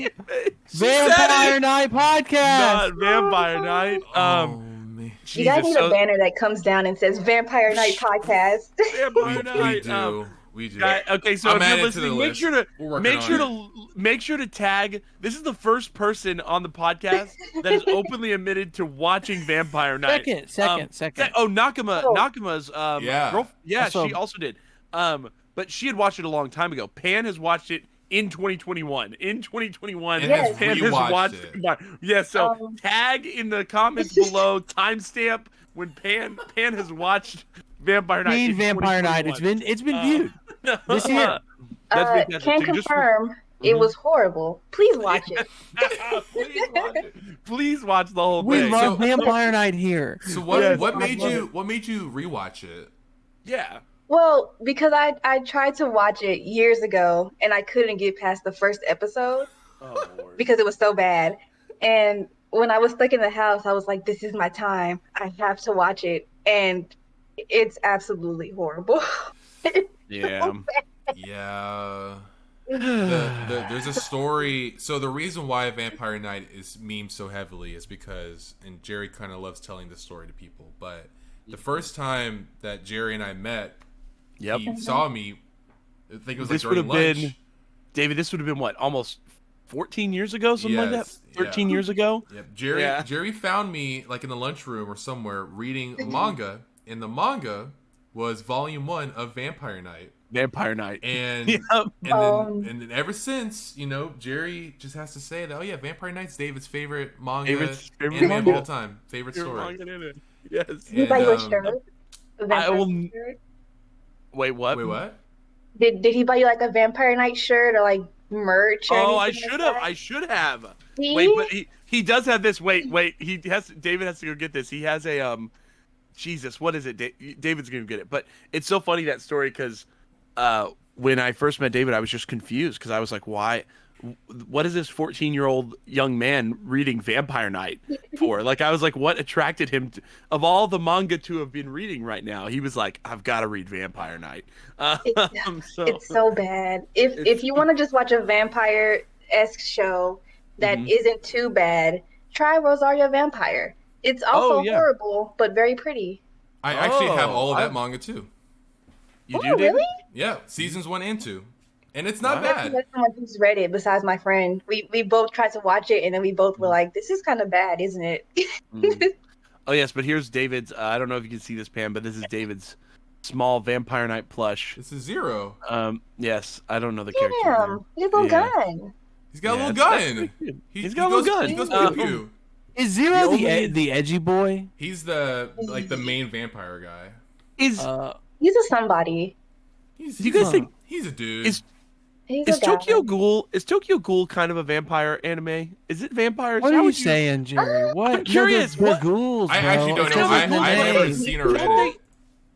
said Vampire it! Night Podcast. Not Vampire Night. Oh, man. You guys Jesus, need so- a banner that comes down and says Vampire Night Podcast. Vampire We Night. do. We do. Okay, so I'm if adding you're it to the listening, make list. sure to We're working on it. make sure to tag. This is the first person on the podcast that is openly admitted to watching Vampire Night. Second. Nakama. Oh. Nakama's Yeah. yeah, Also- she also did. But she had watched it a long time ago. Pan has watched it in 2021. In 2021, And has Pan has rewatched watched it. it. Yeah, so tag in the comments below timestamp when Pan has watched Vampire Night. Seen in Vampire Night. 2021. It's been viewed. This year. That's fantastic. Can So you just- confirm it was horrible. Please watch it. Please watch it. Please watch the whole We thing. love Vampire Night here. So what Yes, what I made love you rewatch it? Yeah. Well, because I tried to watch it years ago and I couldn't get past the first episode Oh, Lord. because it was so bad. And when I was stuck in the house, I was like, this is my time. I have to watch it. And it's absolutely horrible. Yeah. Yeah. There's a story. So the reason why Vampire Night is memed so heavily is because, and Jerry kind of loves telling this story to people, but the first time that Jerry and I met, he saw me. I think it was This like would during have lunch. been, David. This would have been what, almost 14 years ago, something like that. Yes, 13 years ago. Yep. Jerry found me like in the lunchroom or somewhere reading a manga, and the manga was volume 1 of Vampire Night. Vampire Night. And Yep. and then ever since, Jerry just has to say that, oh yeah, Vampire Night's David's favorite manga, Favorite anime manga. of all time, favorite story. Yes. Did he buy you a shirt? A I Vampire will. Night shirt? Wait, what? Wait, what? Did he buy you like a Vampire Night shirt or like merch or Oh, I anything should like have. that? I should have. See? Wait, but he does have this. Wait. David has to go get this. He has a Jesus, what is it? David's gonna get it. But it's so funny, that story, because when I first met David, I was just confused because I was like, why? What is this 14-year-old young man reading Vampire Night for? Like, I was like, what attracted him to, of all the manga to have been reading right now? He was like, I've got to read Vampire Night. It's so bad. If you want to just watch a vampire-esque show that isn't too bad, try Rosario Vampire. It's also horrible, but very pretty. I actually have all of that manga too. You Oh, do, David? really? Yeah, seasons 1 and 2, and it's not That's bad. someone who's read it besides my friend. We both tried to watch it, and then we both were like, "This is kind of bad, isn't it?" Oh yes, but here's David's. I don't know if you can see this, Pam, but this is David's small Vampire Night plush. This is Zero. Yes, I don't know the character. Damn, his little gun. He's got a little that's gun. He's got a little gun. He goes pew pew. Is Zero The the edgy boy? He's the main vampire guy. He's a somebody. Do you guys think he's a dude? Is He's a guy. Tokyo Ghoul kind of a vampire anime? Is it vampires? What How are you would saying, Jerry? What? I'm curious, They're what- ghouls, I bro. actually don't It's know. just in the I've never name. seen or read Don't it.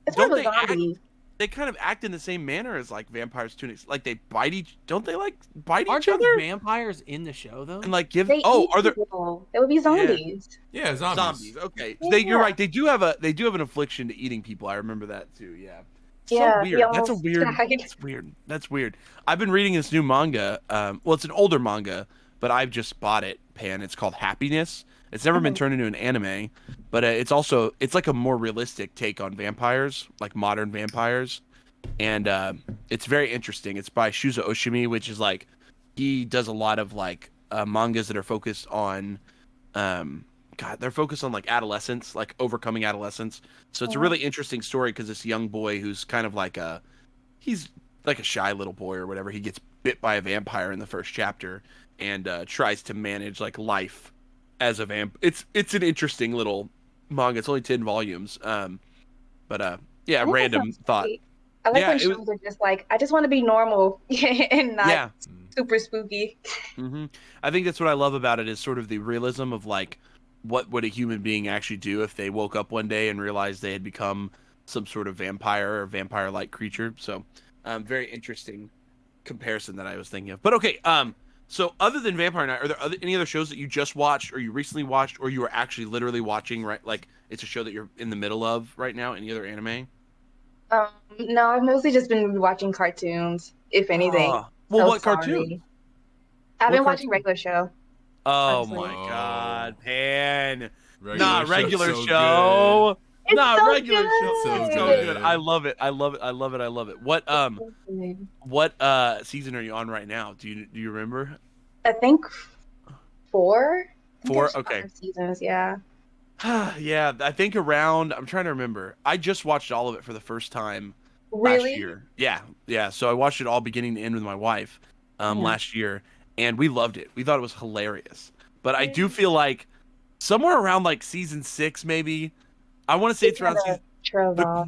It's don't one of they the zombies. they kind of act in the same manner as like vampires too? Like they bite each. Don't they like bite Aren't each other? there vampires in the show though? And like give. They Oh, eat are there people. It would be zombies. Yeah, zombies. zombies? Okay, Yeah. you're right. They do have an affliction to eating people. I remember that too. Yeah. So Yeah, he weird. That's a almost weird. died. That's weird. I've been reading this new manga. Well, it's an older manga, but I've just bought it. Pan. It's called Happiness. It's never been turned into an anime, but it's like a more realistic take on vampires, like modern vampires, and it's very interesting. It's by Shuzo Oshimi, which is like he does a lot of like mangas that are focused on they're focused on like adolescence, like overcoming adolescence. So it's a really interesting story because this young boy who's kind of like he's like a shy little boy or whatever. He gets bit by a vampire in the first chapter and tries to manage like life as a vamp. It's an interesting little manga. It's only 10 volumes. Random Sounds thought. sweet. I like Yeah, when it was- shows are just like, I just want to be normal and not Yeah. super spooky. I think that's what I love about it is sort of the realism of like what would a human being actually do if they woke up one day and realized they had become some sort of vampire or vampire-like creature. So very interesting comparison that I was thinking of. But okay, so other than Vampire Night, are there any other shows that you just watched or you recently watched or you are actually literally watching, right? Like it's a show that you're in the middle of right now? Any other anime? No, I've mostly just been watching cartoons, if anything. Well, So what sorry. cartoon? I've been What watching regular show. Oh Honestly. my God, Pan! Regular Regular show's so show. It's so Regular good. show. So So good. good. I love it. I love it. I love it. I love it. What season are you on right now? Do you remember? I think 4. I think 4? there's Okay. 5 seasons, yeah. Yeah, I think around. I'm trying to remember. I just watched all of it for the first time Really? last year. Yeah. So I watched it all beginning to end with my wife last year, and we loved it. We thought it was hilarious. But I do feel like somewhere around like season 6, maybe. I want to say it's around season. Trailed off.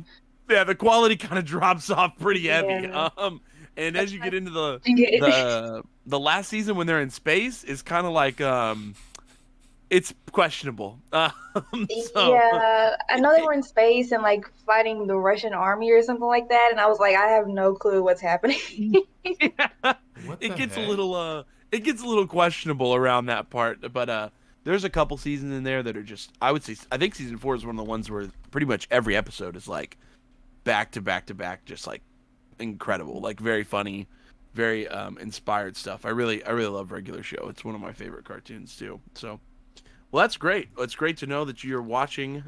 Yeah, the quality kind of drops off pretty heavy. Yeah. And as you get into Yeah. the last season when they're in space is kind of like it's questionable. So, Yeah, I know they were in space and like fighting the Russian army or something like that, and I was like, I have no clue what's happening. What it the gets heck? a little questionable around that part, but there's a couple seasons in there that are just, I would say, I think season 4 is one of the ones where pretty much every episode is like back to back to back, just like incredible, like very funny, very inspired stuff. I really love Regular Show. It's one of my favorite cartoons too. So, well, that's great. It's great to know that you're watching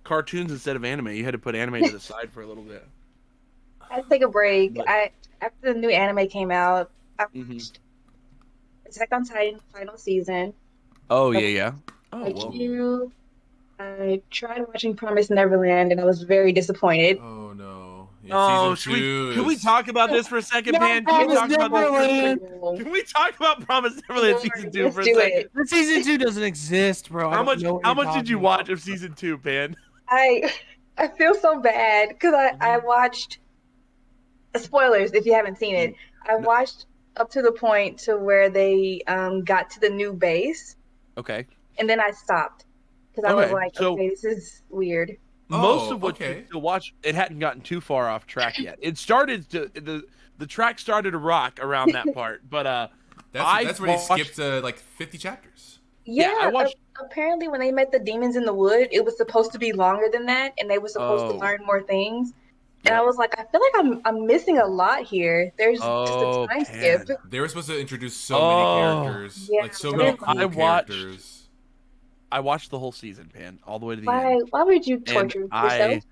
cartoons instead of anime. You had to put anime to the side for a little bit. I had to take a break. But- After the new anime came out, I Mhm. watched Attack on Titan final season. Oh yeah. Oh Like whoa. you, I tried watching Promised Neverland, and I was very disappointed. Oh no. Oh, Season 2 can we is- talk about this for a second, No, man? Can we talk Promised about this? Neverland. Can we talk about Promised Neverland season 2 Let's for a do second? it. The season 2 doesn't exist, bro. I How don't much? know what How you're much did you talking watch about. of season 2, Pan? I feel so bad because I watched spoilers if you haven't seen it. I watched up to the point to where they got to the new base, Okay. and then I stopped because I was Okay, like, so- okay, this is weird. Most of what okay. you still watch, it hadn't gotten too far off track yet. It started to the track started to rock around that part, but That's where he watched- skipped like 50 chapters. Yeah, I watched- Apparently, when they met the demons in the wood, it was supposed to be longer than that, and they were supposed to Oh. learn more things. And Yeah. I was like, I feel like I'm missing a lot here. There's Oh, just a time man. skip. They were supposed to introduce so Oh. many characters, Yeah, like so I many didn't- cool I watched- characters. I watched the whole season, Pan, all the way to the Why? end. Why would you And torture yourself?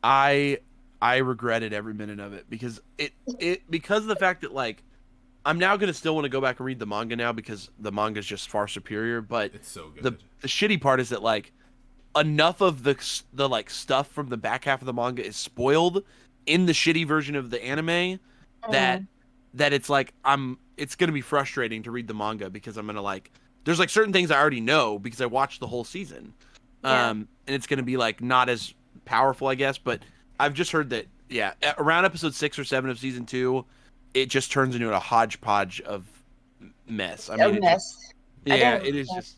I regretted every minute of it because because of the fact that like I'm now gonna still want to go back and read the manga now because the manga is just far superior. But It's so good. the shitty part is that like enough of the like stuff from the back half of the manga is spoiled in the shitty version of the anime that it's like it's gonna be frustrating to read the manga because I'm gonna like there's like certain things I already know because I watched the whole season. Yeah. And it's gonna be like not as powerful, I guess, but I've just heard that around episode 6 or 7 of season 2 it just turns into a hodgepodge of mess. I A mean, it mess. I yeah, don't it is like just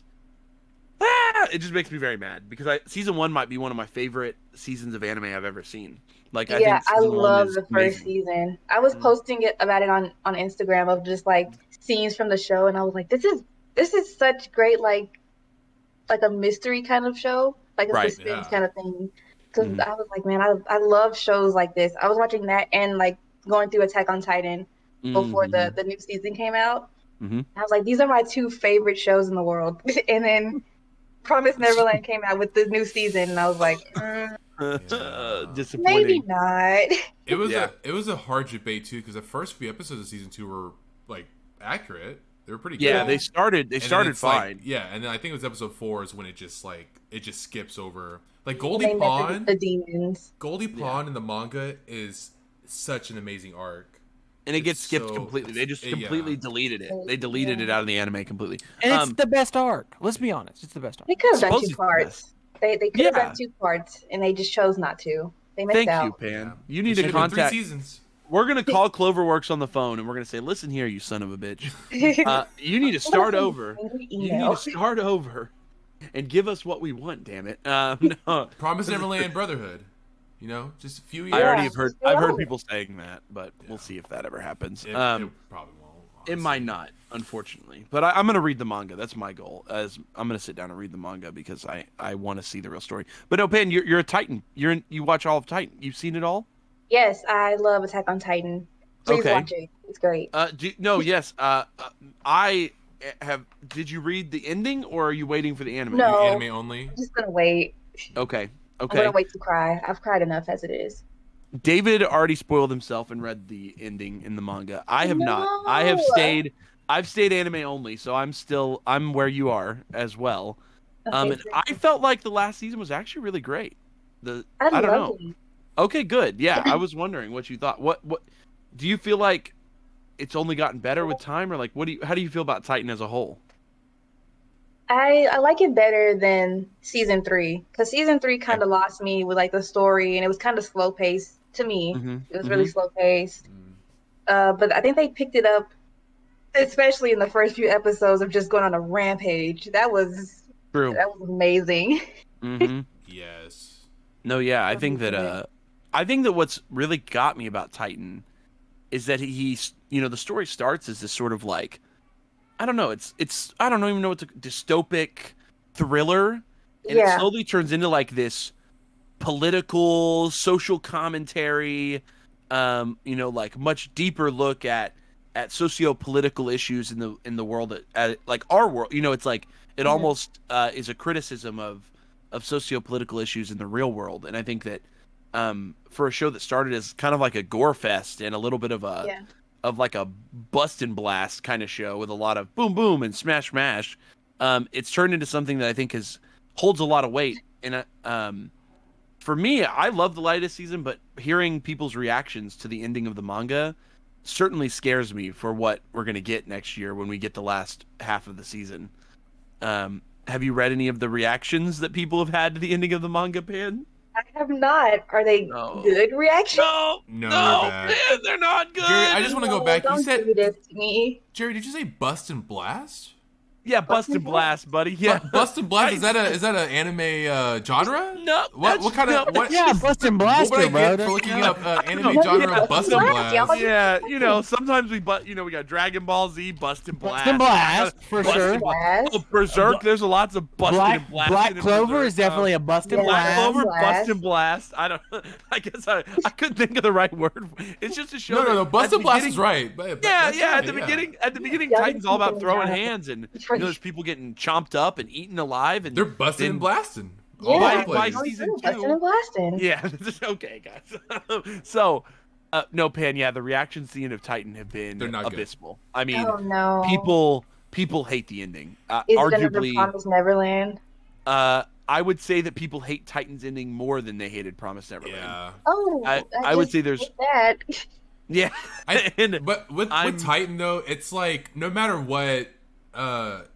it just makes me very mad because season 1 might be one of my favorite seasons of anime I've ever seen. Like I Yeah, think I season 1 love is the first amazing. season. I was Mhm. posting about it on Instagram of just like scenes from the show, and I was like, this is such great like a mystery kind of show, like a Right, suspense yeah. kind of thing. Because Mhm. I was like, man, I love shows like this. I was watching that and like going through Attack on Titan before Mhm. the new season came out. Mhm. I was like, these are my 2 favorite shows in the world. And then Promised Neverland came out with the new season, and I was like, Disappointing. maybe not. It was Yeah. it was a hard debate too because the first few episodes of season 2 were like accurate. They were pretty good. Yeah, they started And then started it's, like- fine. yeah, and then I think it was episode 4 is when it just skips over. Like And Goldie they met Pond. the demons. Goldie Pond in the manga is such an amazing arc. And it gets It's skipped so- completely. They just yeah. completely deleted it. They deleted it out of the anime completely. And it's the best arc. Let's be honest. It's the best arc. They could have done Suppose 2 it's parts. They could have Yeah. done 2 parts, and they just chose not to. They missed Thank out. you, Pan. Yeah. You need It to should've been 3 contact. seasons. We're gonna call Cloverworks on the phone and we're gonna say, "Listen here, you son of a bitch. You need to start over. Angry You need email. to start over, and give us what we want. Damn it. No, Promised Neverland Brotherhood. You know, just a few years. I already Yeah. have heard. I've heard people saying that, but we'll see if that ever happens. It probably won't. It honestly. might not, unfortunately. But I'm going to read the manga. That's my goal. As I'm going to sit down and read the manga because I want to see the real story. But no, Pan, you're a Titan. You watch all of Titan. You've seen it all? Yes, I love Attack on Titan. Please Okay. watch it. It's great. Yes. I have. Did you read the ending, or are you waiting for the anime? No. Anime only. I'm just gonna wait. Okay. I'm Okay. gonna wait to cry. I've cried enough as it is. David already spoiled himself and read the ending in the manga. I have not. No. I've stayed anime only, so I'm where you are as well. Okay, And I felt like the last season was actually really great. I I don't love know. it. Okay, good. Yeah, I was wondering what you thought. What do you feel like it's only gotten better with time, or like how do you feel about Titan as a whole? I like it better than season 3 because season 3 kind of lost me with like the story, and it was kind of slow paced to me. Mhm, It was really slow paced. But I think they picked it up, especially in the first few episodes of just going on a rampage. That was True. amazing. hmm Yes. No, yeah, I think that what's really got me about Titan is that he's the story starts as this sort of like I don't know. It's I don't even know what's a dystopic thriller, and it Yeah. slowly turns into like this political, social commentary, like much deeper look at socio-political issues in the world at like our world. It's like it almost is a criticism of socio-political issues in the real world, and I think that for a show that started as kind of like a gore fest and a little bit of like a bust and blast kind of show with a lot of boom boom and smash smash, it's turned into something that I think holds a lot of weight. And for me, I love the latest season, but hearing people's reactions to the ending of the manga certainly scares me for what we're going to get next year when we get the last half of the season. Have you read any of the reactions that people have had to the ending of the manga, Pan? I have not. Are they good reactions? No, they're bad. Man, they're not good. Jerry, I just want to go back. You Don't said, do this to me. Jerry, did you say Bust and Blast? Yeah, Bust and Blast, buddy. Yeah, Bust and Blast, is that an anime genre? No. What kind of what? Yeah, Bust and What Blaster, would I bro. get for looking up anime Yeah, genre Bust and Blast? Yeah, sometimes we got Dragon Ball Z, Bust and Blast. Bust and Blast, for Bust sure. and Blast. Oh, Berserk, there's lots of busting and blasting. Black in Clover Berserk. is definitely a Bust and Black Blast. Clover, Blast. Bust and Blast. I guess I couldn't think of the right word. It's just a show. No, that Bust at the and Blast beginning- is right. Yeah, That's yeah. right, At the beginning, Yeah, Titan's all about keep throwing them hands, and there's people getting chomped up and eaten alive, and They're busting then- and blasting. Yeah, All over the by place. season Busting 2. and blasting. Yeah, okay, guys. So, no, Pan. Yeah, the reactions to the end of Titan have been They're not good. abysmal. I mean, Oh no. people hate the ending. Is it gonna Arguably, be Promised Neverland? I would say that people hate Titan's ending more than they hated Promised Neverland. Yeah. Oh, I would just say there's- hate that. Yeah. And But with I'm- Titan though, it's like no matter what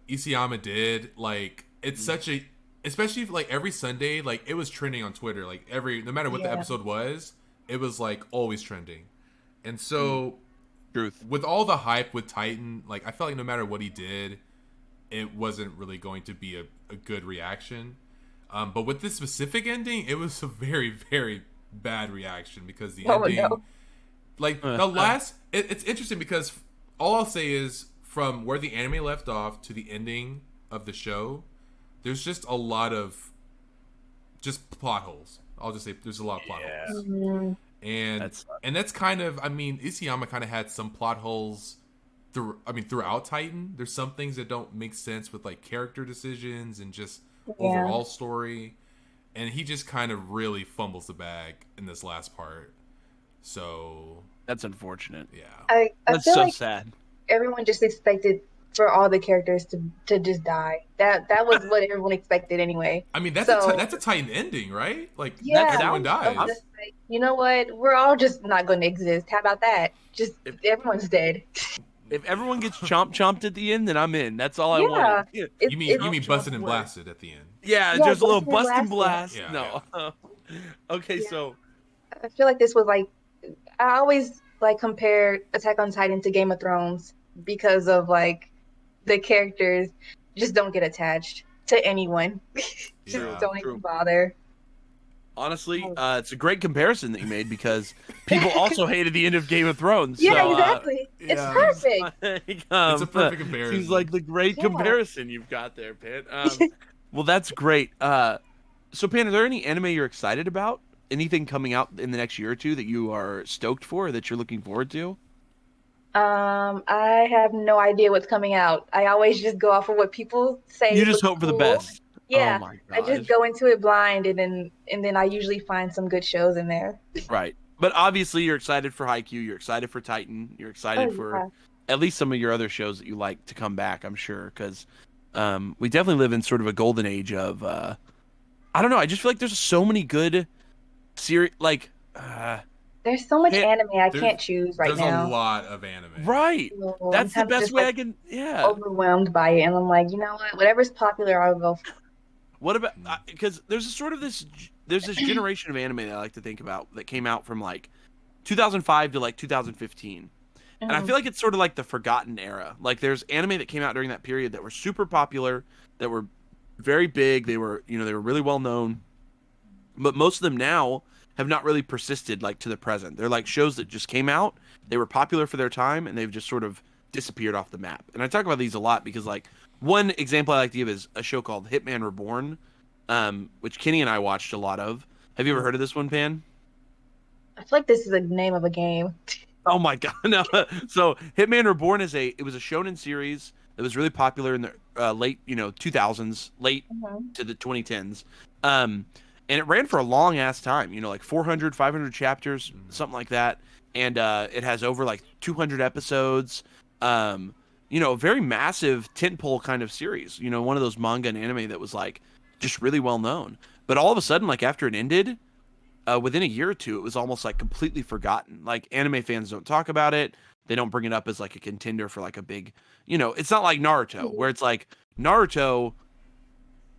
Isayama did, like it's such a, especially if, like every Sunday, like it was trending on Twitter, like no matter what the Yeah. episode was, it was like always trending. And so truth. with all the hype with Titan, like I felt like no matter what he did, it wasn't really going to be a good reaction. But with this specific ending, it was a very, very bad reaction because the ending, no. like the last, it's interesting because all I'll say is from where the anime left off to the ending of the show, there's just a lot of just plot holes. I'll just say there's a lot of plot holes. Mm, And that's kind of, I mean, Isayama kind of had some plot holes throughout Titan. There's some things that don't make sense with like character decisions and just overall story. And he just kind of really fumbles the bag in this last part. So, That's unfortunate. yeah. I That's feel so like sad. everyone just expected for all the characters to just die. That was what everyone expected anyway. I mean, that's So- that's a Titan ending, right? Like, Yeah, everyone dies. I'm just like, you know what? We're all just not going to exist. How about that? Just everyone's dead. If everyone gets chomped at the end, then I'm in. That's all I Yeah. want. Yeah, You mean Chomp, busted and chomp, blasted at the end? yeah, Yeah, there's a little busted bust and and blast. Yeah, No. Okay, Yeah. so I feel like this was like, I always like compare Attack on Titan to Game of Thrones because of like the characters just don't get attached to anyone. Just Yeah, don't true. even bother. honestly, it's a great comparison that you made because people also hated the end of Game of Thrones. Yeah, so, exactly. It's yeah. perfect. Like, It's a perfect comparison. Seems like the great Yeah. comparison you've got there, Pan. Well, that's great. So, Pan, are there any anime you're excited about? Anything coming out in the next year or two that you are stoked for, that you're looking forward to? I have no idea what's coming out. I always just go off of what people say. You just looks hope for the cool. best. Yeah, Oh my I gosh. just go into it blind, and then I usually find some good shows in there. Right. But obviously, you're excited for Haikyuu. You're excited for Titan. You're excited Oh, for yeah. at least some of your other shows that you like to come back, I'm sure. Because we definitely live in sort of a golden age of, I don't know. I just feel like there's so many good series. Like, There's so much Yeah, anime I there's- can't choose right There's now. a lot of anime. right. So That's the I'm best just, way like, I can. Yeah. overwhelmed by it, and I'm like, you know what? Whatever's popular, I'll go for. What about because there's a sort of this generation of anime that I like to think about that came out from like 2005 to like 2015, and I Mhm. feel like it's sort of like the forgotten era. Like there's anime that came out during that period that were super popular, that were very big. They were they were really well known, but most of them now have not really persisted like to the present. They're like shows that just came out. They were popular for their time, and they've just sort of disappeared off the map. And I talk about these a lot because like one example I like to give is a show called Hitman Reborn, which Kenny and I watched a lot of. Have you ever heard of this one, Pan? I feel like this is the name of a game. Oh my god, no. So Hitman Reborn was a shonen series that was really popular in the late 2000s, late to the 2010s. And it ran for a long ass time, like 400, 500 chapters, something like that. And it has over like 200 episodes. A very massive tentpole kind of series. One of those manga and anime that was like just really well known. But all of a sudden, like after it ended, within a year or two, it was almost like completely forgotten. Like anime fans don't talk about it. They don't bring it up as like a contender for like a big, it's not like Naruto where it's like Naruto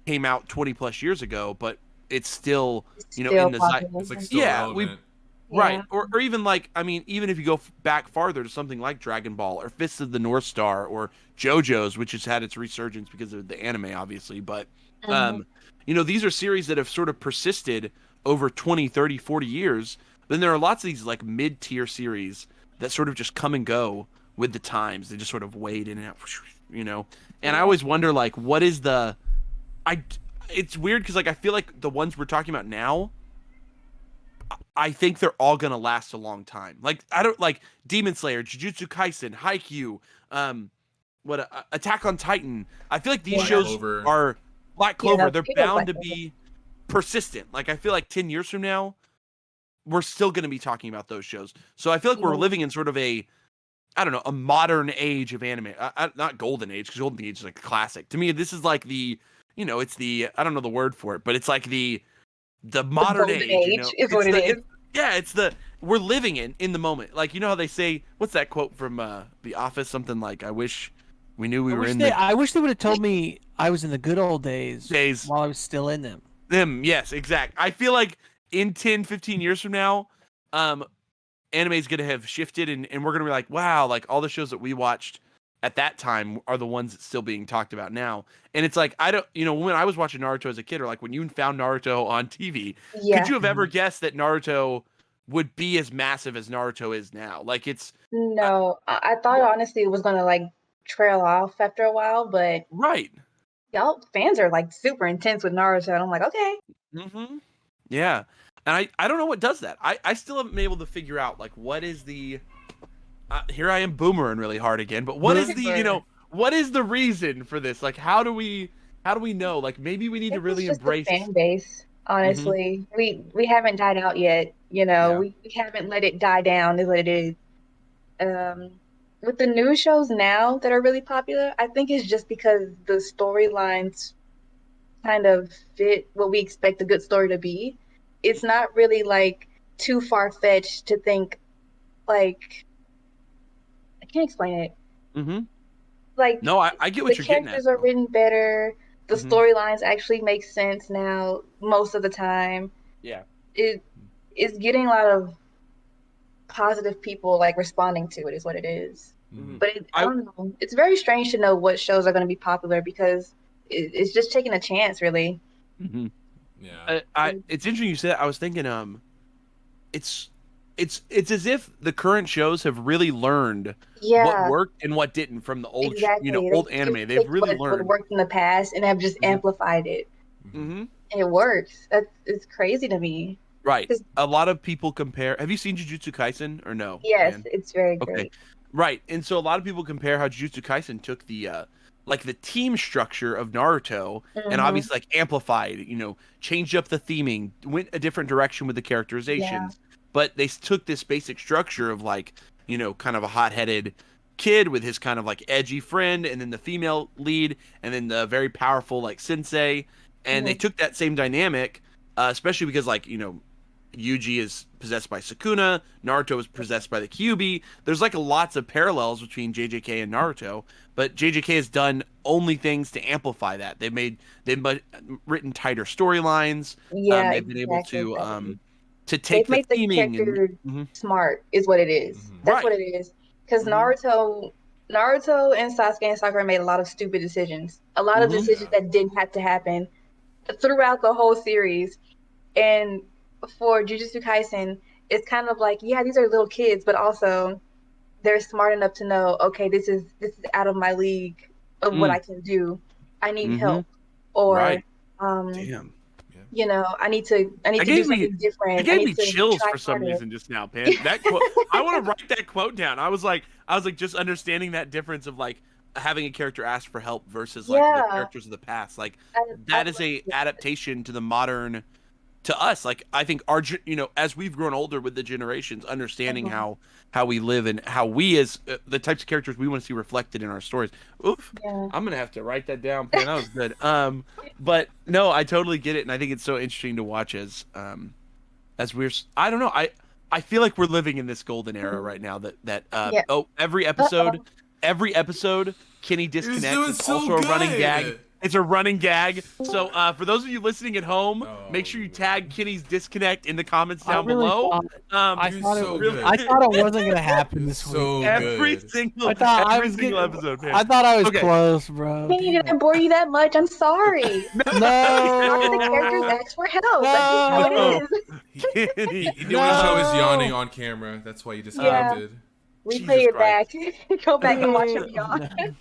came out 20 plus years ago, but it's still, in the it's like still relevant. Right. Or even like, I mean, even if you go back farther to something like Dragon Ball or Fists of the North Star or JoJo's, which has had its resurgence because of the anime, obviously. But, these are series that have sort of persisted over 20, 30, 40 years. Then there are lots of these like mid-tier series that sort of just come and go with the times. They just sort of wade in and out, And I always wonder like, what is it's weird because like I feel like the ones we're talking about now, I think they're all gonna last a long time. Like I don't like Demon Slayer, Jujutsu Kaisen, Haikyuu, Attack on Titan. I feel like these shows are Black Clover. They're bound to be persistent. Like I feel like 10 years from now, we're still gonna be talking about those shows. So I feel like we're living in sort of a modern age of anime. Not golden age, because golden age is like classic. To me, this is like the, it's the, I don't know the word for it, but it's like the modern age. Is what it is. We're living in the moment. Like, how they say, what's that quote from The Office? Something like, I wish we knew we were in I wish they would have told me I was in the good old days while I was still in them. Yes, exact. I feel like in 10, 15 years from now, anime is going to have shifted and we're going to be like, wow, like all the shows that we watched at that time are the ones that's still being talked about now. And it's like, I don't, when I was watching Naruto as a kid, or like when you found Naruto on TV, could you have ever guessed that Naruto would be as massive as Naruto is now? Like No, I thought honestly it was going to like trail off after a while, but right. Y'all fans are like super intense with Naruto. And I'm like, okay. Mm-hmm. Yeah. And I don't know what does that. I still haven't been able to figure out like what is the here I am boomering really hard again, but what is the what is the reason for this? Like how do we know? Like maybe we need to really embrace the fan base, honestly. We haven't died out yet, we haven't let it die down is what it is. With the new shows now that are really popular, I think it's just because the storylines kind of fit what we expect a good story to be. It's not really like too far-fetched to think like I can't explain it. Mm-hmm. Like no, I get what you're getting at. The characters are written better. The storylines actually make sense now most of the time. Yeah. It's getting a lot of positive people like responding to it is what it is. Mm-hmm. But I don't know. It's very strange to know what shows are going to be popular because it's just taking a chance, really. Mm-hmm. Yeah. It's interesting you said that. I was thinking it's as if the current shows have really learned what worked and what didn't from the old old anime. They've really learned what worked in the past and have just amplified it. Mm-hmm. And it works. It's crazy to me. Right. A lot of people compare. Have you seen Jujutsu Kaisen or no? Yes, it's very great. Okay. Right. And so a lot of people compare how Jujutsu Kaisen took the like the team structure of Naruto and obviously like amplified, changed up the theming, went a different direction with the characterizations. Yeah. But they took this basic structure of like, kind of a hot-headed kid with his kind of like edgy friend and then the female lead and then the very powerful like sensei. And they took that same dynamic, especially because like, Yuji is possessed by Sukuna, Naruto is possessed by the Kyuubi. There's like lots of parallels between JJK and Naruto, but JJK has done only things to amplify that. They've written tighter storylines. Yeah, they've been able to take the theming and smart is what it is. That's what it is. Because Naruto and Sasuke and Sakura made a lot of stupid decisions. A lot of decisions that didn't have to happen throughout the whole series. And for Jujutsu Kaisen, it's kind of like, yeah, these are little kids, but also they're smart enough to know, okay, this is out of my league of what I can do. I need help, or right. Damn. you know, I need to do something different. It gave me chills for some reason just now, Pan. That quote, I want to write that quote down. I was like, just understanding that difference of like having a character ask for help versus like the characters of the past. Like that is a adaptation to the modern, to us. Like I think our, you know, as we've grown older with the generations, understanding how we live and how we as the types of characters we want to see reflected in our stories. Oof. Yeah. I'm gonna have to write that down, Pan. That was good. But no, I totally get it, and I think it's so interesting to watch as we're. I don't know. I feel like we're living in this golden era right now. Every episode, Kenny disconnects. It's also a running gag. It's a running gag. So for those of you listening at home, make sure you tag Kenny's disconnect in the comments down below. I thought it wasn't gonna happen this week. Every single episode. Man. I thought I was close, bro. Kenny, did I bore you that much? I'm sorry. No. The characters ask for help. No. He didn't want to show his yawning on camera. That's why you disconnected. Replay it back. Go back and watch him yawn.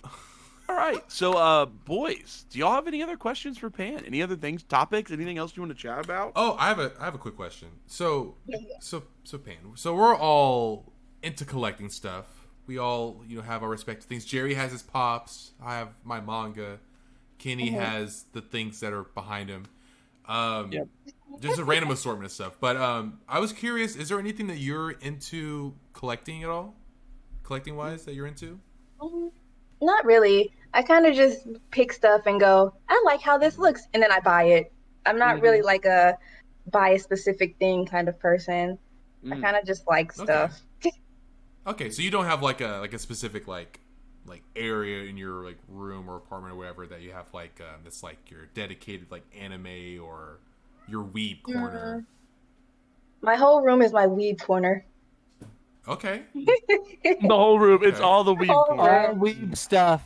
All right, so boys, do y'all have any other questions for Pan? Any other things, topics, anything else you want to chat about? Oh, I have a quick question. So Pan, so we're all into collecting stuff. We all, you know, have our respective things. Jerry has his pops. I have my manga. Kenny has the things that are behind him. Just a random assortment of stuff. But I was curious, is there anything that you're into collecting at all? Collecting wise that you're into? Not really. I kind of just pick stuff and go, I like how this looks, and then I buy it. I'm not really like a buy a specific thing kind of person. I kind of just like stuff. Okay, so you don't have like a specific like area in your like room or apartment or whatever that you have like that's like your dedicated like anime or your weeb corner. My whole room is my weeb corner. Okay. The whole room. It's all the weeb corner. All weeb stuff.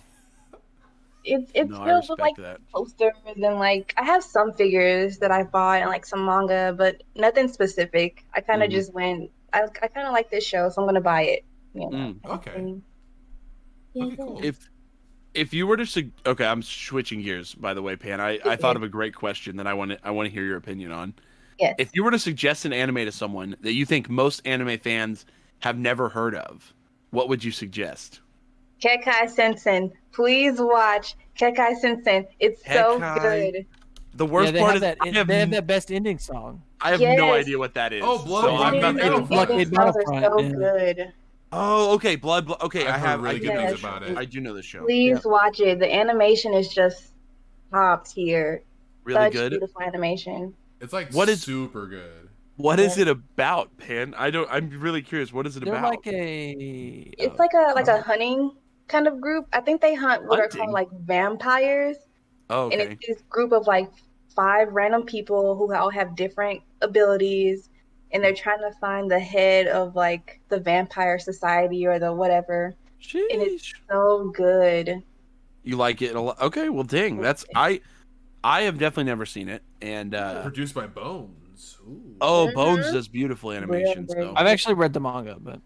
It's filled with like posters and like I have some figures that I bought and like some manga, but nothing specific. I kind of just went. I kind of like this show, so I'm gonna buy it. You know? Okay. Okay, cool. If you were to okay, I'm switching gears. By the way, Pan, I thought of a great question that I want to hear your opinion on. Yes. If you were to suggest an anime to someone that you think most anime fans have never heard of, what would you suggest? Kekai Sensen. Please watch Kekai Sensen. It's so good. The worst part is they have that best ending song. I have no idea what that is. Oh, Blood. So I'm not so good. Oh, okay. Blood. Okay, I have really good things about it. I do know this show. Please watch it. The animation is just top tier. Really Such good. Beautiful animation. It's like super good. What is it about, Pan? I'm really curious. What is it about? Like it's like a hunting kind of group. I think they hunt what are called like vampires. Oh, okay. And it's this group of like 5 random people who all have different abilities, and they're trying to find the head of like the vampire society or the whatever. Sheesh. And it's so good. You like it a lot? Okay, well, dang, that's I have definitely never seen it, and produced by Bones. Ooh. Oh, Bones does beautiful animation. So I've actually read the manga, but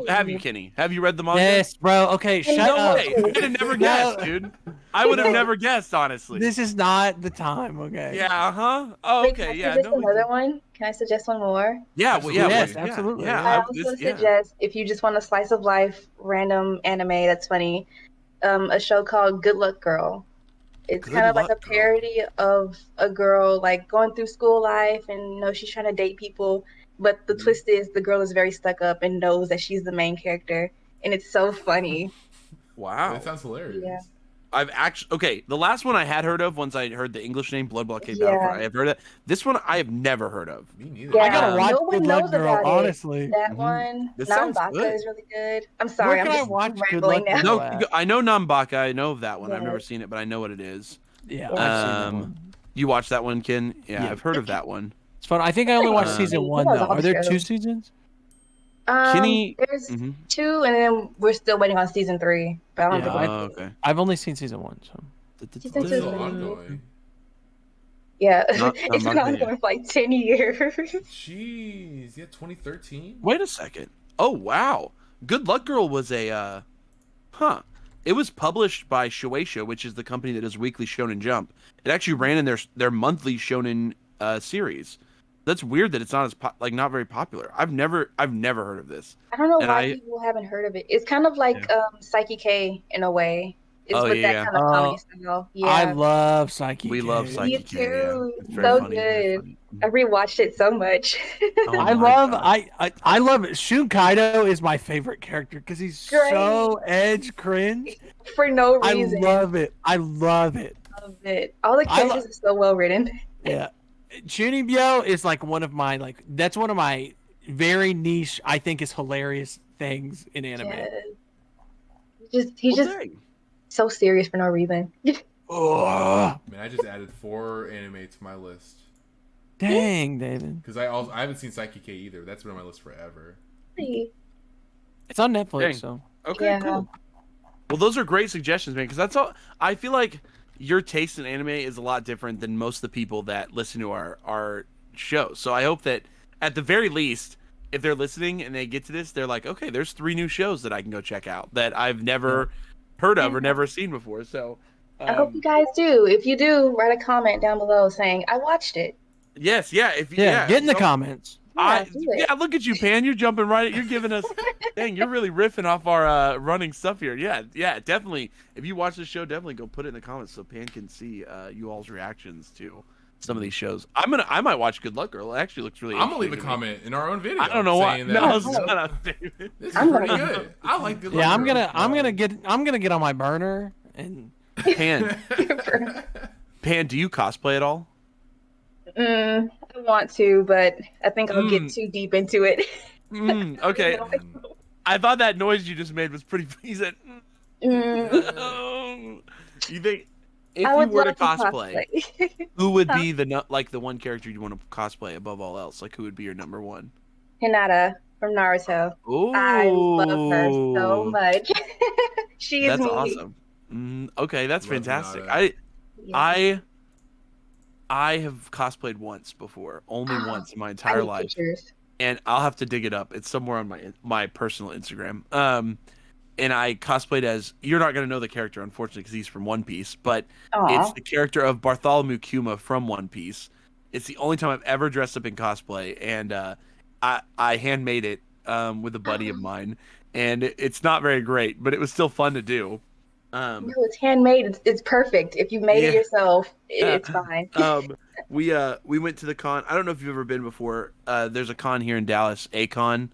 have you, Kenny? Have you read the manga? Yes, bro. Okay, shut up. Way. I would have never guessed, dude. I would have never guessed, honestly. This is not the time, okay? Yeah, Oh, okay, Wait, yeah. Can I suggest another one? Can I suggest one more? Yeah, well, yeah, yes, absolutely. Yeah, I also suggest if you just want a slice of life, random anime that's funny, a show called Good Luck Girl. It's kind of like a parody of a girl like going through school life, and you know she's trying to date people, but the twist is the girl is very stuck up and knows that she's the main character, and it's so funny. Wow, that sounds hilarious. Yeah. I've actually the last one I had heard of once I heard the English name Blood Blockade Battlefront. I have heard of this one. I have never heard of. Me neither. Yeah, I gotta watch no Good one Luck knows Girl. about Honestly, that one. This sounds Nanbaka good. is really good. I'm sorry, Where can I'm I just watch Good rambling Luck now. Girl? No, I know Nanbaka. I know of that one. I've Yeah. never seen it, but I know what it is. Yeah, I've seen that one. You watched that one, Ken? Yeah, Yeah. I've heard of that one. It's fun. I think I only watched season 1 though. Are there 2 seasons? Kenny, there's 2, and then we're still waiting on season 3. But I don't Yeah, think okay. I've only seen season 1, so. Season It's 2 is still ongoing. Yeah, Not it's been manga ongoing yet. for like 10 years. Jeez, yeah, 2013. Wait a second. Oh wow. Good Luck Girl was a It was published by Shojo, which is the company that does Weekly Shonen Jump. It actually ran in their monthly Shonen series. That's weird that it's not as not very popular. I've never heard of this. I don't know why people haven't heard of it. It's kind of like Psyche K in a way. It's with that kind of comedy style. Yeah. I love Psyche. We love Psyche. Me too. Yeah. So funny, good. I rewatched it so much. I love it. Shun Kaido is my favorite character because he's so edge cringe for no reason. I love it. Love it. All the characters are so well written. Yeah. Chunibyo is like one of my that's one of my very niche, I think is hilarious things in anime. Yeah. He's just so serious for no reason. Man, I just added 4 anime to my list. Dang, David. Because I haven't seen Psyche K either. That's been on my list forever. It's on Netflix, so. Okay, cool. Well, those are great suggestions, man. Because that's all. I feel like your taste in anime is a lot different than most of the people that listen to our show. So I hope that at the very least, if they're listening and they get to this, they're like, okay, there's 3 new shows that I can go check out that I've never heard of or never seen before. So I hope you guys do. If you do, write a comment down below saying I watched it. Yes, get in the comments. Look at you, Pan. You're jumping right. You're giving us. Dang, you're really riffing off our running stuff here. Yeah, definitely. If you watch the show, definitely go put it in the comments so Pan can see you all's reactions to some of these shows. I might watch Good Luck Girl. It actually looks really. I'm gonna leave a comment in our own video. I don't know why. No, shut up, David. This is pretty good. I like Good Luck Girl. I'm gonna get on my burner and Pan. Pan, do you cosplay at all? I want to, but I think I'll get too deep into it. Okay. I thought that noise you just made was pretty. He said, You think if you were to cosplay, who would be the one character you want to cosplay above all else? Like, who would be your number one? Hinata from Naruto. Ooh. I love her so much. She is That's awesome. Okay, that's fantastic. Hinata. I have cosplayed once before, only once in my entire life, and I'll have to dig it up. It's somewhere on my personal Instagram. And I cosplayed as, you're not going to know the character, unfortunately, because he's from One Piece, but it's the character of Bartholomew Kuma from One Piece. It's the only time I've ever dressed up in cosplay, and I handmade it with a buddy of mine, and it's not very great, but it was still fun to do. No, it's handmade. It's perfect. If you made it yourself, it's fine. We went to the con. I don't know if you've ever been before. There's a con here in Dallas, A-Con.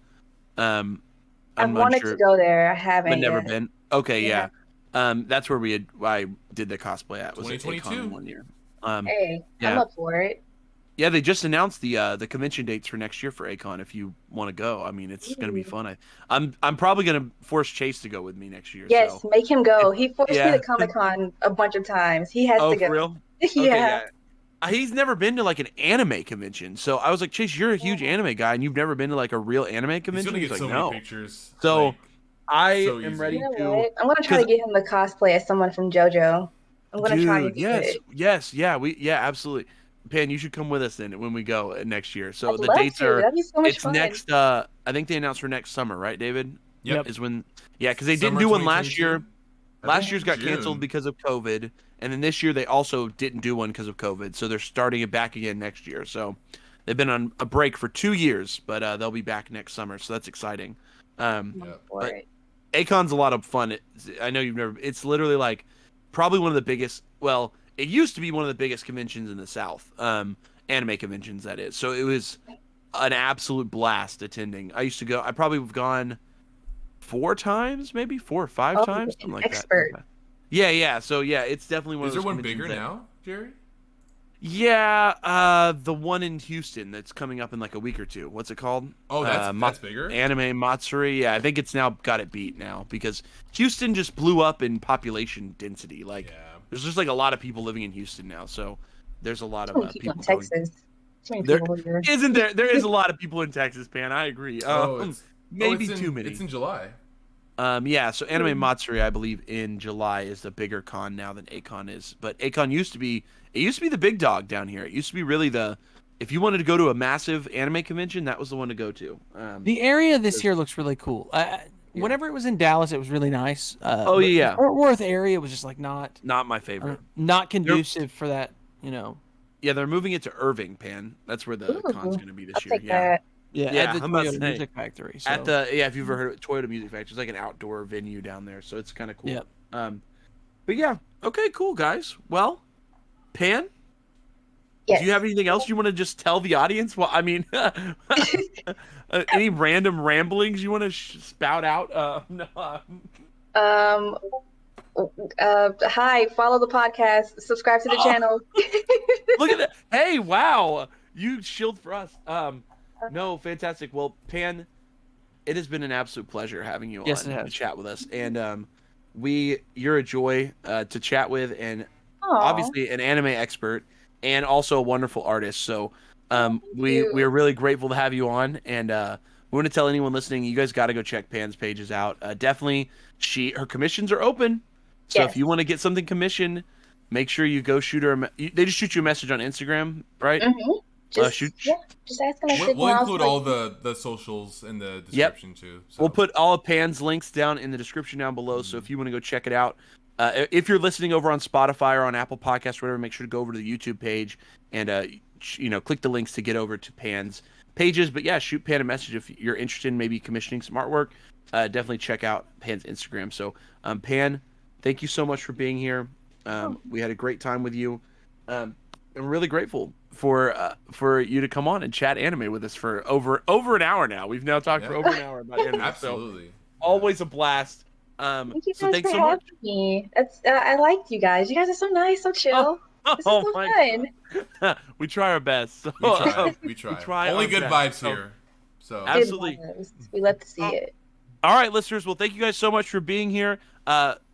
I've wanted to go there. I haven't. But never been. Okay, yeah. That's where I did the cosplay at. Was 2022 one year. I'm up for it. Yeah, they just announced the convention dates for next year for A-Con. If you want to go, I mean, it's gonna be fun. I'm probably gonna force Chase to go with me next year. Yes, make him go. He forced me to Comic-Con a bunch of times. He has to go. For real? Yeah. Okay, he's never been to like an anime convention, so I was like, Chase, you're a huge anime guy, and you've never been to like a real anime convention. He's gonna get like, many pictures. So I am ready to. I'm gonna try to get him the cosplay as someone from JoJo. I'm gonna try to do it. Yes, absolutely. Pan, you should come with us then when we go next year. So the dates That'd be so much fun. Next. I think they announced for next summer, right, David? Yep. Is when. Yeah, because they didn't do one last year. Last year's got canceled because of COVID, and then this year they also didn't do one because of COVID. So they're starting it back again next year. So they've been on a break for 2 years, but they'll be back next summer. So that's exciting. But A-Con's a lot of fun. I know you've never. It's literally like probably one of the biggest. Well, it used to be one of the biggest conventions in the South, anime conventions, that is. So it was an absolute blast attending. I used to go. I probably have gone 4 times, maybe 4 or 5 times, something like that. Yeah. So yeah, it's definitely one. Is of those there one bigger now, Jerry? Yeah, the one in Houston that's coming up in like a week or two. What's it called? Oh, that's bigger. Anime Matsuri. Yeah, I think it's now got it beat now because Houston just blew up in population density. Like, there's just like a lot of people living in Houston now, so there's a lot of people in Texas. Isn't there? There is a lot of people in Texas, Pan. I agree. Maybe too many. It's in July. Yeah, so Anime Matsuri, I believe, in July is the bigger con now than A-Con is. But A-Con used to be the big dog down here. It used to be really if you wanted to go to a massive anime convention, that was the one to go to. The area this year looks really cool. whenever it was in Dallas, it was really nice. Oh, but yeah. the Fort Worth area was just like not my favorite. not conducive for that. Yeah, they're moving it to Irving, Pan. That's where the con's going to be this I'll year. take Yeah. that. Yeah, Yeah, at the I'm about to Toyota say. Music Factory. So. At the if you've ever heard of it, Toyota Music Factory, it's like an outdoor venue down there, so it's kind of cool. Yep. But yeah, okay, cool, guys. Well, Pan, Yes. do you have anything else you want to just tell the audience? Well, I mean, any random ramblings you want to spout out? No. Hi, follow the podcast, subscribe to the channel. Look at that! Hey, wow, you shield for us. No, fantastic. Well, Pan, it has been an absolute pleasure having you Yes, on it to has. chat with us, and you're a joy to chat with, and Aw, obviously an anime expert and also a wonderful artist. So we you. are really grateful to have you on, and we want to tell anyone listening, you guys got to go check Pan's pages out. Definitely, her commissions are open. So Yes. if you want to get something commissioned, make sure you go shoot her. They just shoot you a message on Instagram, right? Just shoot- just ask them. We'll include all the socials in the description too. So. We'll put all of Pan's links down in the description down below. So if you want to go check it out, if you're listening over on Spotify or on Apple Podcasts or whatever, make sure to go over to the YouTube page and click the links to get over to Pan's pages. But yeah, shoot Pan a message if you're interested in maybe commissioning some artwork. Definitely check out Pan's Instagram. So Pan, thank you so much for being here. We had a great time with you. I'm really grateful for you to come on and chat anime with us for over an hour now. We've now talked for over an hour about anime. Absolutely. So, always a blast. Thank you So guys thanks for so much. having me. I liked you guys. You guys are so nice, so chill. This is so fun. God. We try our best. So, We try. try Only our good best. vibes So- here. So Ab- Absolutely. Good vibes. We love to see it. all right, listeners. Well, thank you guys so much for being here.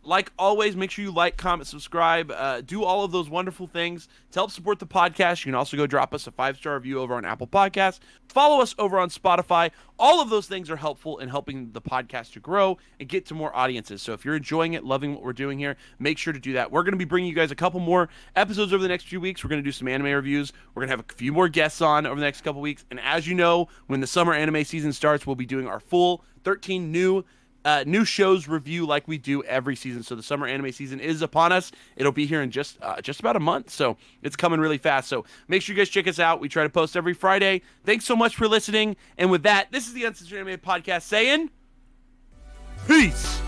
Like always, make sure you like, comment, subscribe, do all of those wonderful things to help support the podcast. You can also go drop us a 5-star review over on Apple Podcasts. Follow us over on Spotify. All of those things are helpful in helping the podcast to grow and get to more audiences. So if you're enjoying it, loving what we're doing here, make sure to do that. We're going to be bringing you guys a couple more episodes over the next few weeks. We're going to do some anime reviews. We're going to have a few more guests on over the next couple weeks. And as you know, when the summer anime season starts, we'll be doing our full 13 new shows review like we do every season. So the summer anime season is upon us. It'll be here in just about a month. So it's coming really fast. So make sure you guys check us out. We try to post every Friday. Thanks so much for listening. And with that, this is the Uncensored Anime Podcast saying peace.